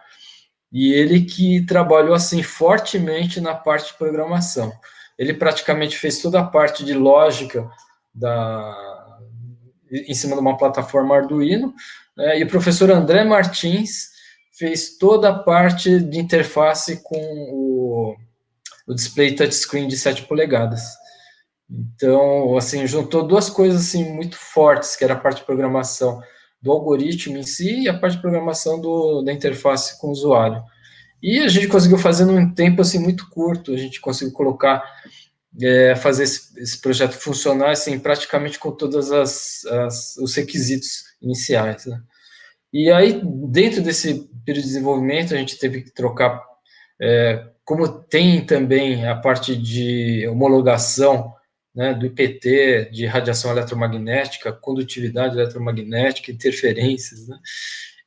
e ele que trabalhou assim fortemente na parte de programação. Ele praticamente fez toda a parte de lógica em cima de uma plataforma Arduino, né? E o professor André Martins fez toda a parte de interface com o display touchscreen de 7 polegadas. Então, assim, juntou duas coisas assim muito fortes, que era a parte de programação do algoritmo em si e a parte de programação da interface com o usuário. E a gente conseguiu fazer num tempo assim muito curto, a gente conseguiu colocar, fazer esse projeto funcionar assim, praticamente com todos os requisitos iniciais, né? E aí, dentro desse período de desenvolvimento, a gente teve que trocar, como tem também a parte de homologação, né, do IPT, de radiação eletromagnética, condutividade eletromagnética, interferências, né?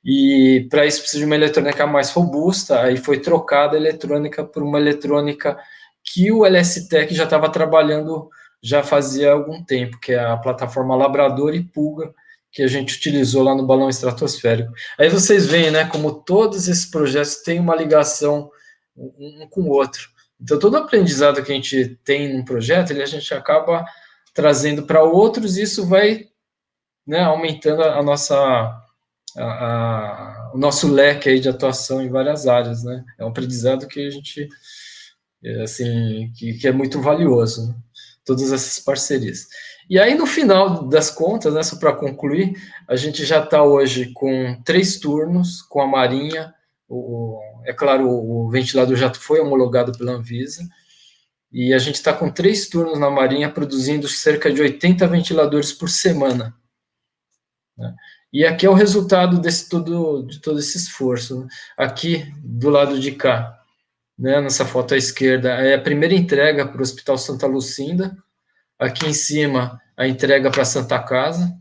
E para isso precisa de uma eletrônica mais robusta, aí foi trocada a eletrônica por uma eletrônica que o LSTech já estava trabalhando já fazia algum tempo, que é a plataforma Labrador e Pulga, que a gente utilizou lá no balão estratosférico. Aí vocês veem, né, como todos esses projetos têm uma ligação um com o outro. Então, todo o aprendizado que a gente tem num projeto, a gente acaba trazendo para outros, e isso vai, né, aumentando o nosso leque aí de atuação em várias áreas, né? É um aprendizado que a gente, assim, que é muito valioso, né? Todas essas parcerias. E aí, no final das contas, né, só para concluir, a gente já está hoje com 3 turnos, com a Marinha, é claro, o ventilador já foi homologado pela Anvisa, e a gente está com 3 turnos na Marinha, produzindo cerca de 80 ventiladores por semana, né? E aqui é o resultado de todo esse esforço, né? Aqui, do lado de cá, né, nessa foto à esquerda, é a primeira entrega para o Hospital Santa Lucinda. Aqui em cima, a entrega para a Santa Casa.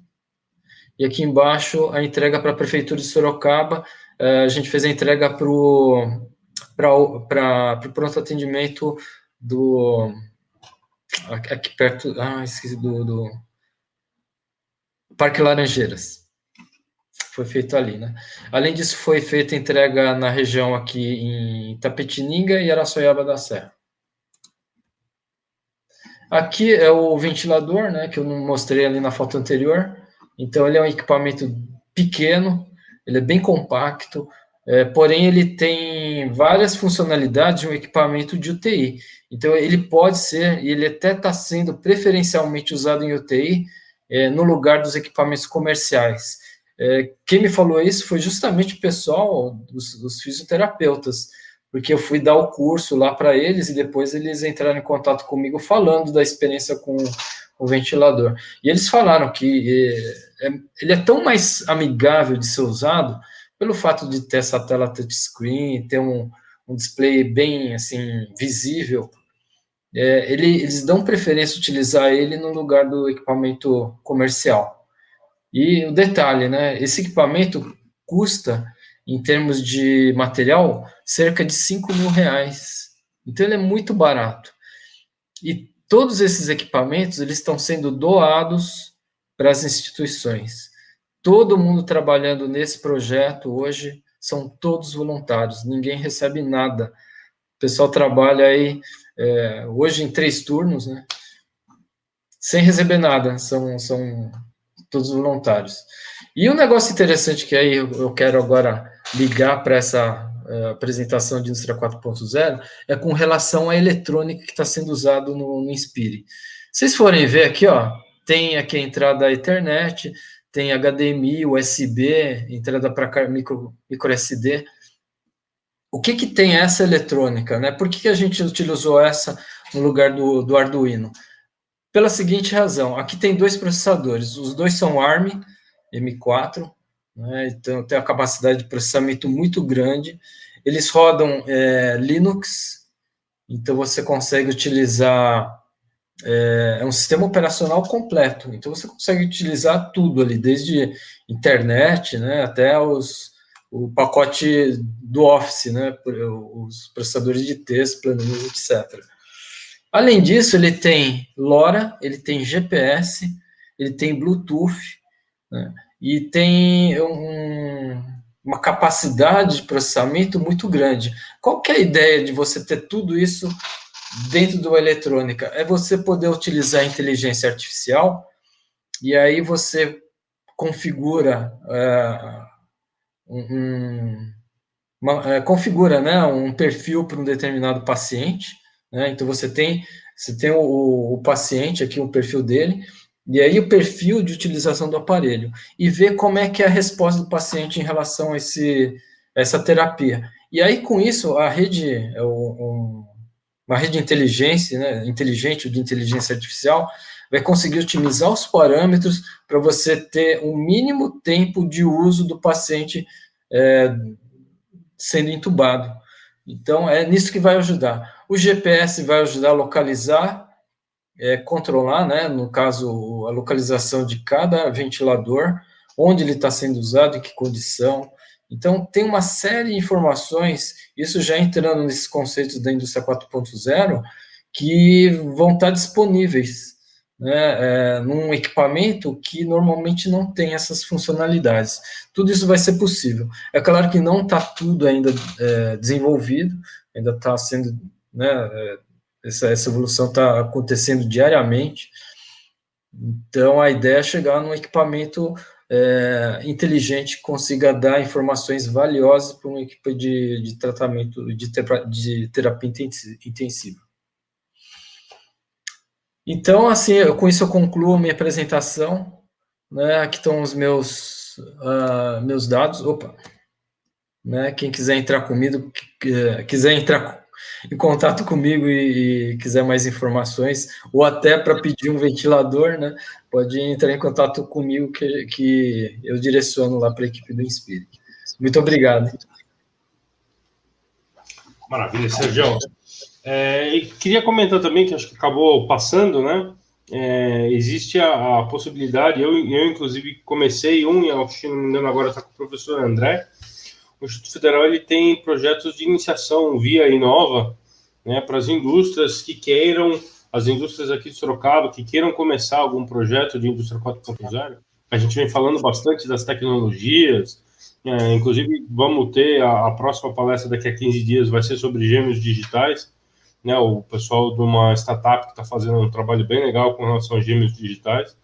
E aqui embaixo, a entrega para a Prefeitura de Sorocaba. A gente fez a entrega para o pronto atendimento aqui perto, esqueci, do Parque Laranjeiras. Foi feito ali, né? Além disso, foi feita entrega na região aqui em Itapetininga e Araçoiaba da Serra. Aqui é o ventilador, né, que eu não mostrei ali na foto anterior. Então, ele é um equipamento pequeno, ele é bem compacto, porém ele tem várias funcionalidades de um equipamento de UTI. Então, ele pode ser, e ele até está sendo preferencialmente usado em UTI, no lugar dos equipamentos comerciais. Quem me falou isso foi justamente o pessoal dos fisioterapeutas, porque eu fui dar o curso lá para eles e depois eles entraram em contato comigo falando da experiência com o ventilador. E eles falaram que ele é tão mais amigável de ser usado pelo fato de ter essa tela touchscreen, ter um display bem assim visível. Eles dão preferência a utilizar ele no lugar do equipamento comercial. E o detalhe, né? Esse equipamento custa, em termos de material, cerca de R$5.000. Então, ele é muito barato. E todos esses equipamentos, eles estão sendo doados para as instituições. Todo mundo trabalhando nesse projeto hoje são todos voluntários, ninguém recebe nada. O pessoal trabalha aí, hoje em 3 turnos, né? Sem receber nada, são todos voluntários. E um negócio interessante que aí eu quero agora ligar para essa apresentação de Indústria 4.0 é com relação à eletrônica que está sendo usado no Inspire. Se vocês forem ver aqui, ó, tem aqui a entrada Ethernet, tem HDMI, USB, entrada para micro SD. O que tem essa eletrônica, né? Por que a gente utilizou essa no lugar do Arduino. Pela seguinte razão, aqui tem 2 processadores, os 2 são ARM M4, né, então tem a capacidade de processamento muito grande, eles rodam Linux, então você consegue utilizar, um sistema operacional completo, então você consegue utilizar tudo ali, desde internet, né, até o pacote do Office, né, os processadores de texto, planilhas, etc. Além disso, ele tem LoRa, ele tem GPS, ele tem Bluetooth, né, e tem uma capacidade de processamento muito grande. Qual que é a ideia de você ter tudo isso dentro de uma eletrônica? É você poder utilizar a inteligência artificial, e aí você configura configura, né, um perfil para um determinado paciente, né, então você tem o paciente aqui, o perfil dele, e aí o perfil de utilização do aparelho, e ver como é que é a resposta do paciente em relação a essa terapia. E aí, com isso, a rede, uma rede de inteligência, né, inteligente, de inteligência artificial, vai conseguir otimizar os parâmetros para você ter o mínimo tempo de uso do paciente sendo entubado. Então, é nisso que vai ajudar. O GPS vai ajudar a localizar, controlar, né, no caso, a localização de cada ventilador, onde ele está sendo usado, em que condição. Então, tem uma série de informações, isso já entrando nesses conceitos da indústria 4.0, que vão estar disponíveis, né, num equipamento que normalmente não tem essas funcionalidades. Tudo isso vai ser possível. É claro que não está tudo ainda desenvolvido, ainda está sendo, né, essa evolução está acontecendo diariamente. Então, a ideia é chegar num equipamento inteligente que consiga dar informações valiosas para uma equipe de tratamento, de terapia intensiva. Então, assim, com isso eu concluo a minha apresentação, né? Aqui estão os meus dados. Opa! Né? Quem quiser entrar comigo, quiser entrar em contato comigo e quiser mais informações, ou até para pedir um ventilador, né? Pode entrar em contato comigo que eu direciono lá para a equipe do Inspire. Muito obrigado. Maravilha, Sérgio. E queria comentar também, que acho que acabou passando, né? Existe a possibilidade, eu inclusive comecei se não me engano agora está com o professor André. O Instituto Federal ele tem projetos de iniciação via Inova, né, para as indústrias que queiram, as indústrias aqui de Sorocaba, que queiram começar algum projeto de indústria 4.0. A gente vem falando bastante das tecnologias, inclusive vamos ter a próxima palestra daqui a 15 dias, vai ser sobre gêmeos digitais, né, o pessoal de uma startup que está fazendo um trabalho bem legal com relação a gêmeos digitais.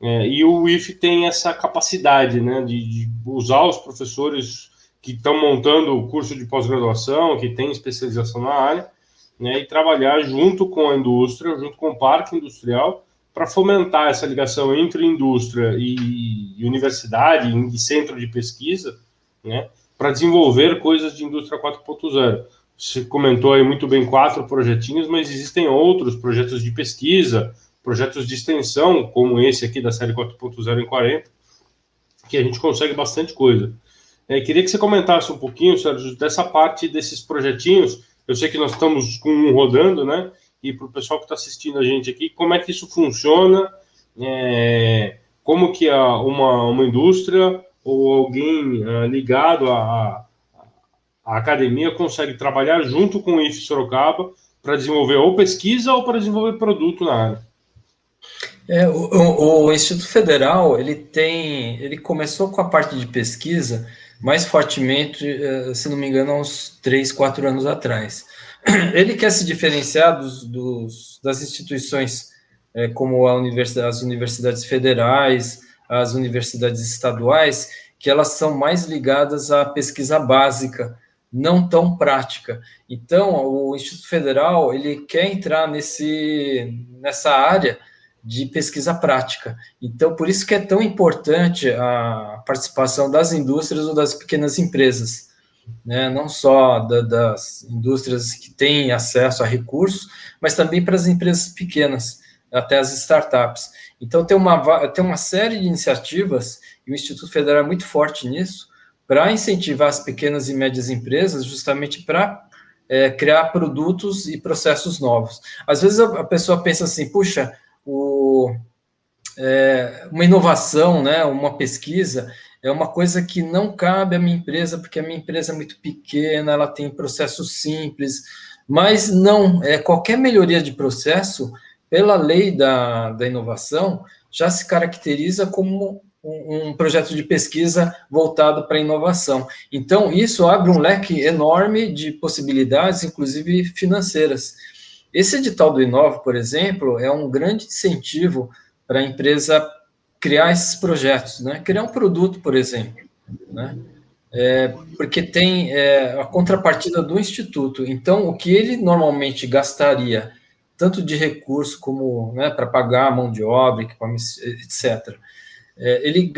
E o IF tem essa capacidade, né, de usar os professores que estão montando o curso de pós-graduação, que tem especialização na área, né, e trabalhar junto com a indústria, junto com o parque industrial, para fomentar essa ligação entre indústria e universidade e centro de pesquisa, né, para desenvolver coisas de indústria 4.0. Você comentou aí muito bem 4 projetinhos, mas existem outros projetos de pesquisa, projetos de extensão, como esse aqui da série 4.0 em 40, que a gente consegue bastante coisa. Queria que você comentasse um pouquinho, Sérgio, dessa parte desses projetinhos. Eu sei que nós estamos com um rodando, né? E para o pessoal que está assistindo a gente aqui, como é que isso funciona? Como que uma indústria ou alguém ligado à academia consegue trabalhar junto com o IF Sorocaba para desenvolver ou pesquisa ou para desenvolver produto na área? O Instituto Federal, ele começou com a parte de pesquisa mais fortemente, se não me engano, há uns 3, 4 anos atrás. Ele quer se diferenciar das instituições como as universidades federais, as universidades estaduais, que elas são mais ligadas à pesquisa básica, não tão prática. Então, o Instituto Federal, ele quer entrar nessa área de pesquisa prática. Então, por isso que é tão importante a participação das indústrias ou das pequenas empresas, né? Não só das indústrias que têm acesso a recursos, mas também para as empresas pequenas, até as startups. Então, tem uma série de iniciativas, e o Instituto Federal é muito forte nisso, para incentivar as pequenas e médias empresas, justamente para criar produtos e processos novos. Às vezes a pessoa pensa assim, puxa, uma inovação, né, uma pesquisa, é uma coisa que não cabe à minha empresa, porque a minha empresa é muito pequena, ela tem processos simples, mas não, qualquer melhoria de processo, pela lei da inovação, já se caracteriza como um projeto de pesquisa voltado para a inovação. Então, isso abre um leque enorme de possibilidades, inclusive financeiras. Esse edital do Inova, por exemplo, é um grande incentivo para a empresa criar esses projetos, né? Criar um produto, por exemplo, né? Porque tem a contrapartida do Instituto. Então, o que ele normalmente gastaria, tanto de recurso como, né, para pagar a mão de obra, etc., ele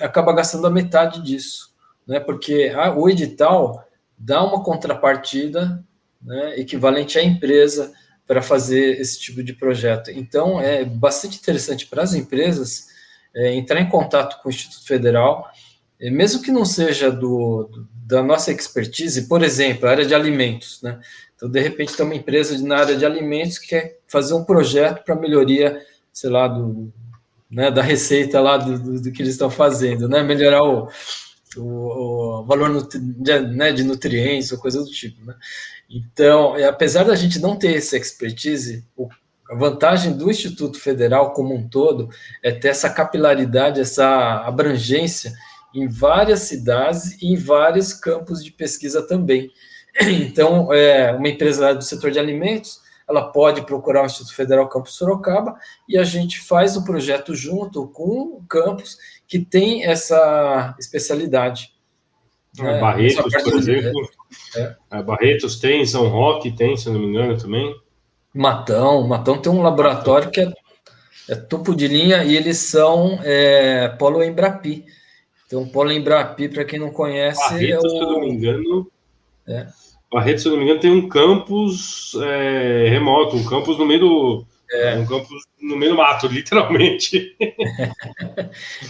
acaba gastando a metade disso, né? Porque o edital dá uma contrapartida, né, equivalente à empresa para fazer esse tipo de projeto. Então, é bastante interessante para as empresas entrar em contato com o Instituto Federal, mesmo que não seja da nossa expertise, por exemplo, a área de alimentos, né? Então, de repente, tem uma empresa na área de alimentos que quer fazer um projeto para melhoria, sei lá, né, da receita lá do que eles estão fazendo, né? Melhorar o valor de nutrientes ou coisa do tipo, né? Então, apesar da gente não ter essa expertise, a vantagem do Instituto Federal como um todo é ter essa capilaridade, essa abrangência em várias cidades e em vários campos de pesquisa também. Então, uma empresa do setor de alimentos, ela pode procurar o Instituto Federal Campus Sorocaba e a gente faz o projeto junto com o campus que tem essa especialidade. Né? Barretos, por exemplo. Barretos tem, São Roque tem, se eu não me engano, também. Matão tem um laboratório que é topo de linha e eles são Polo Embrapi. Então, Polo Embrapi, para quem não conhece, Barretos, se eu não me engano. Barretos, se eu não me engano, tem um campus remoto, um campus no meio do. Um campus no meio do mato, literalmente.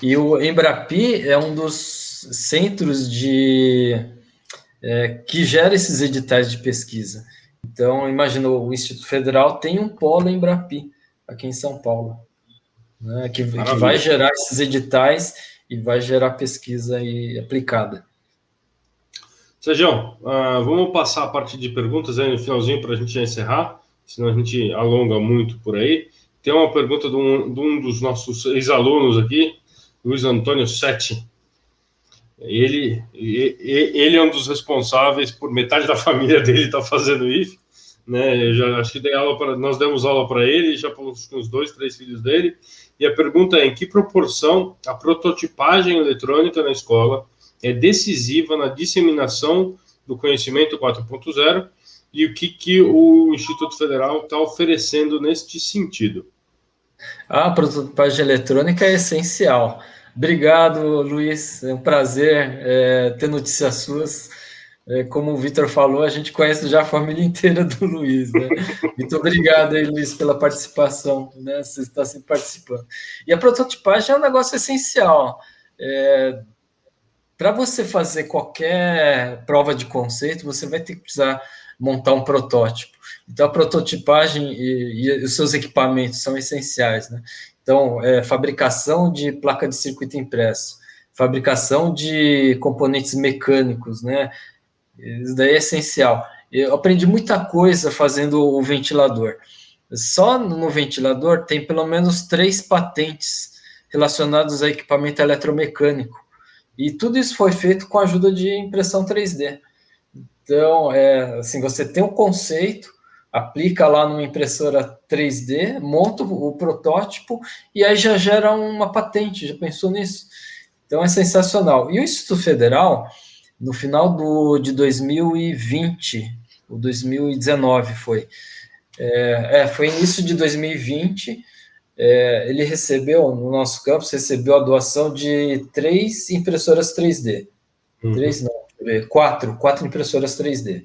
E o Embrapi é um dos centros que gera esses editais de pesquisa. Então, imagina, o Instituto Federal tem um polo Embrapi aqui em São Paulo, né, que vai gerar esses editais e vai gerar pesquisa aplicada. Sérgio, vamos passar a parte de perguntas aí no finalzinho para a gente encerrar, senão a gente alonga muito por aí. Tem uma pergunta de um dos nossos ex-alunos aqui, Luiz Antônio Setti. Ele é um dos responsáveis por metade da família dele estar fazendo IFE, né? Eu já acho que nós demos aula para ele, já com os 2, 3 filhos dele. E a pergunta é: em que proporção a prototipagem eletrônica na escola é decisiva na disseminação do conhecimento 4.0 e o que o Instituto Federal está oferecendo neste sentido? A prototipagem eletrônica é essencial. Obrigado, Luiz. É um prazer ter notícias suas. Como o Vitor falou, a gente conhece já a família inteira do Luiz, né? Muito obrigado aí, Luiz, pela participação, né? Você está sempre participando. E a prototipagem é um negócio essencial. Para você fazer qualquer prova de conceito, você vai ter que precisar montar um protótipo. Então, a prototipagem e os seus equipamentos são essenciais, né? Então, fabricação de placa de circuito impresso, fabricação de componentes mecânicos, né? Isso daí é essencial. Eu aprendi muita coisa fazendo o ventilador. Só no ventilador tem pelo menos 3 patentes relacionadas a equipamento eletromecânico. E tudo isso foi feito com a ajuda de impressão 3D. Então, assim, você tem um conceito, aplica lá numa impressora 3D, monta o protótipo e aí já gera uma patente. Já pensou nisso? Então, é sensacional. E o Instituto Federal, no final de 2020, ou 2019 foi início de 2020, ele recebeu, no nosso campus, recebeu a doação de 3 impressoras 3D. 3 não, 4 impressoras 3D.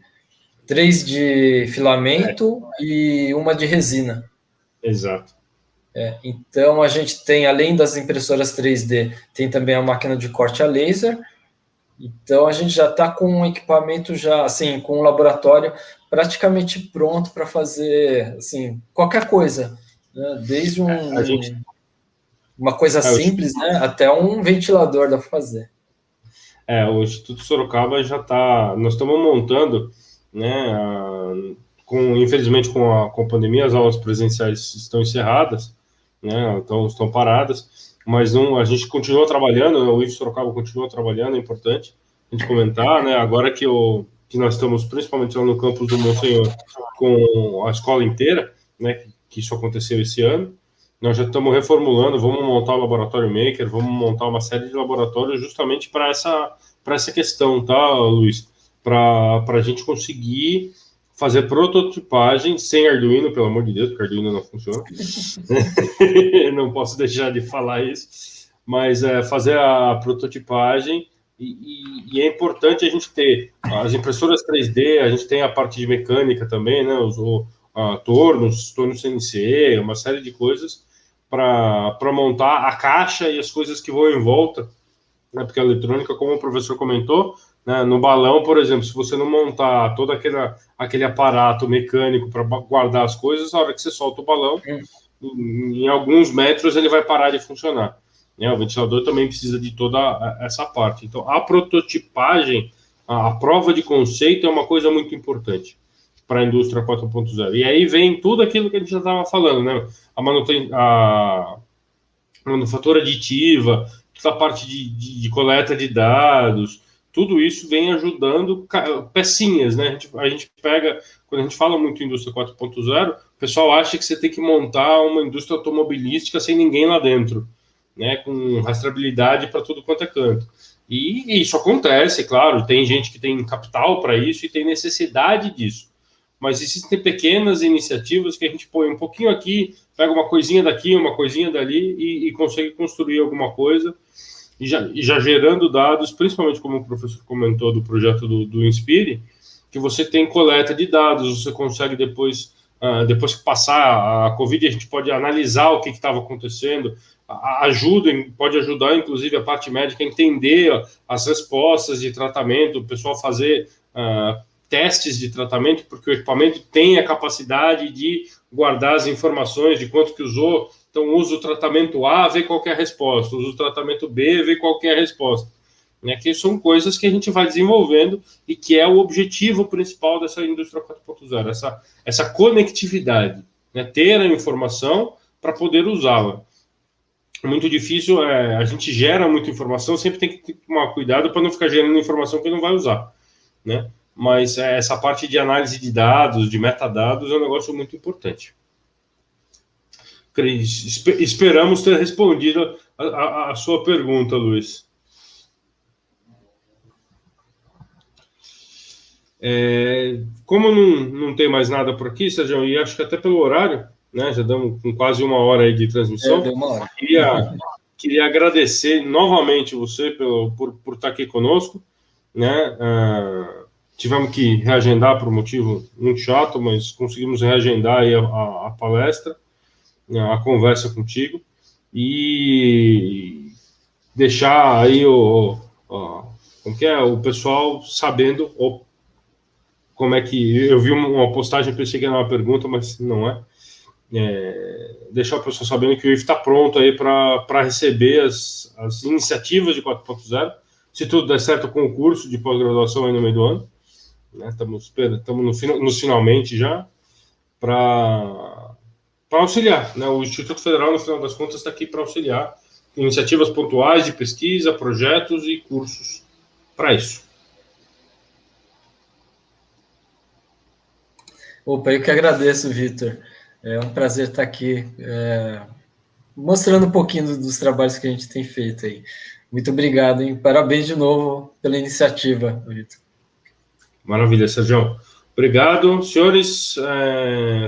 3 de filamento e uma de resina. Exato. Então, a gente tem, além das impressoras 3D, tem também a máquina de corte a laser. Então, a gente já está com um equipamento, já assim, com um laboratório praticamente pronto para fazer assim, qualquer coisa, né? Desde uma coisa simples, né, até um ventilador dá para fazer. O Instituto Sorocaba já está. Nós estamos montando, né? Infelizmente, com a pandemia, as aulas presenciais estão encerradas, né? Então, estão paradas, mas a gente continua trabalhando, né, o IF Sorocaba continua trabalhando, é importante a gente comentar, né? Agora que nós estamos principalmente lá no campus do Monsenhor com a escola inteira, né? Que isso aconteceu esse ano. Nós já estamos reformulando, vamos montar o laboratório Maker, vamos montar uma série de laboratórios justamente para essa questão, tá, Luiz? Para a gente conseguir fazer prototipagem sem Arduino, pelo amor de Deus, porque Arduino não funciona. Não posso deixar de falar isso, mas fazer a prototipagem e é importante a gente ter as impressoras 3D, a gente tem a parte de mecânica também, né? Tornos CNC, uma série de coisas para montar a caixa e as coisas que vão em volta, né? Porque a eletrônica, como o professor comentou, né, no balão, por exemplo, se você não montar todo aquele aparato mecânico para guardar as coisas, na hora que você solta o balão, em alguns metros ele vai parar de funcionar. Né? O ventilador também precisa de toda essa parte. Então, a prototipagem, a prova de conceito é uma coisa muito importante para a indústria 4.0. E aí vem tudo aquilo que a gente já estava falando, né? A manufatura aditiva, toda a parte de coleta de dados, tudo isso vem ajudando pecinhas, né? A gente pega, quando a gente fala muito em indústria 4.0, o pessoal acha que você tem que montar uma indústria automobilística sem ninguém lá dentro, né? Com rastreabilidade para tudo quanto é canto. E isso acontece, claro, tem gente que tem capital para isso e tem necessidade disso. Mas existem pequenas iniciativas que a gente põe um pouquinho aqui, pega uma coisinha daqui, uma coisinha dali e consegue construir alguma coisa, e já gerando dados, principalmente como o professor comentou do projeto do Inspire, que você tem coleta de dados, você consegue depois que passar a Covid, a gente pode analisar o que estava acontecendo, pode ajudar, inclusive, a parte médica a entender as respostas de tratamento, o pessoal fazer testes de tratamento, porque o equipamento tem a capacidade de guardar as informações de quanto que usou. Então, usa o tratamento A, vê qual é a resposta, usa o tratamento B, vê qual é a resposta. Né? Que são coisas que a gente vai desenvolvendo e que é o objetivo principal dessa indústria 4.0, essa conectividade, né? Ter a informação para poder usá-la. Muito difícil, a gente gera muita informação, sempre tem que tomar cuidado para não ficar gerando informação que não vai usar, né? Mas essa parte de análise de dados, de metadados, é um negócio muito importante. Cris, esperamos ter respondido a sua pergunta, Luiz. Como não tem mais nada por aqui, Sérgio, e acho que até pelo horário, né, já damos com quase uma hora aí de transmissão, deu uma hora. Queria agradecer novamente você por estar aqui conosco, né? Tivemos que reagendar por um motivo muito chato, mas conseguimos reagendar aí a palestra, a conversa contigo, e deixar aí o pessoal sabendo como é que... Eu vi uma postagem, pensei que era uma pergunta, mas não é. Deixar o pessoal sabendo que o IF está pronto aí para receber as iniciativas de 4.0, se tudo der certo com o curso de pós-graduação aí no meio do ano. Estamos nos finalmente já, para auxiliar, né? O Instituto Federal, no final das contas, está aqui para auxiliar iniciativas pontuais de pesquisa, projetos e cursos para isso. Opa, eu que agradeço, Vitor. É um prazer estar aqui mostrando um pouquinho dos trabalhos que a gente tem feito aí. Muito obrigado, hein? Parabéns de novo pela iniciativa, Vitor. Maravilha, Sérgio. Obrigado, senhores.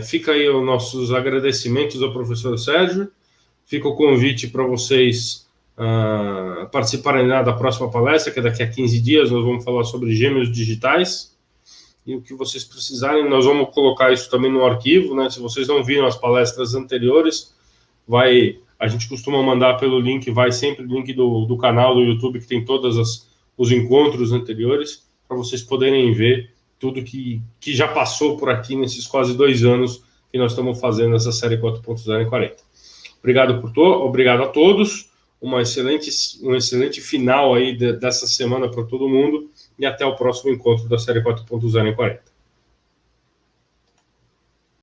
Fica aí os nossos agradecimentos ao professor Sérgio. Fica o convite para vocês participarem da próxima palestra, que é daqui a 15 dias. Nós vamos falar sobre gêmeos digitais. e o que vocês precisarem, nós vamos colocar isso também no arquivo, né? Se vocês não viram as palestras anteriores, a gente costuma mandar pelo link, vai sempre o link do canal do YouTube, que tem todos os encontros anteriores, para vocês poderem ver tudo que já passou por aqui nesses quase 2 anos que nós estamos fazendo essa série 4.0 em 40. Obrigado a todos, um excelente final aí dessa semana para todo mundo, e até o próximo encontro da série 4.0 em 40.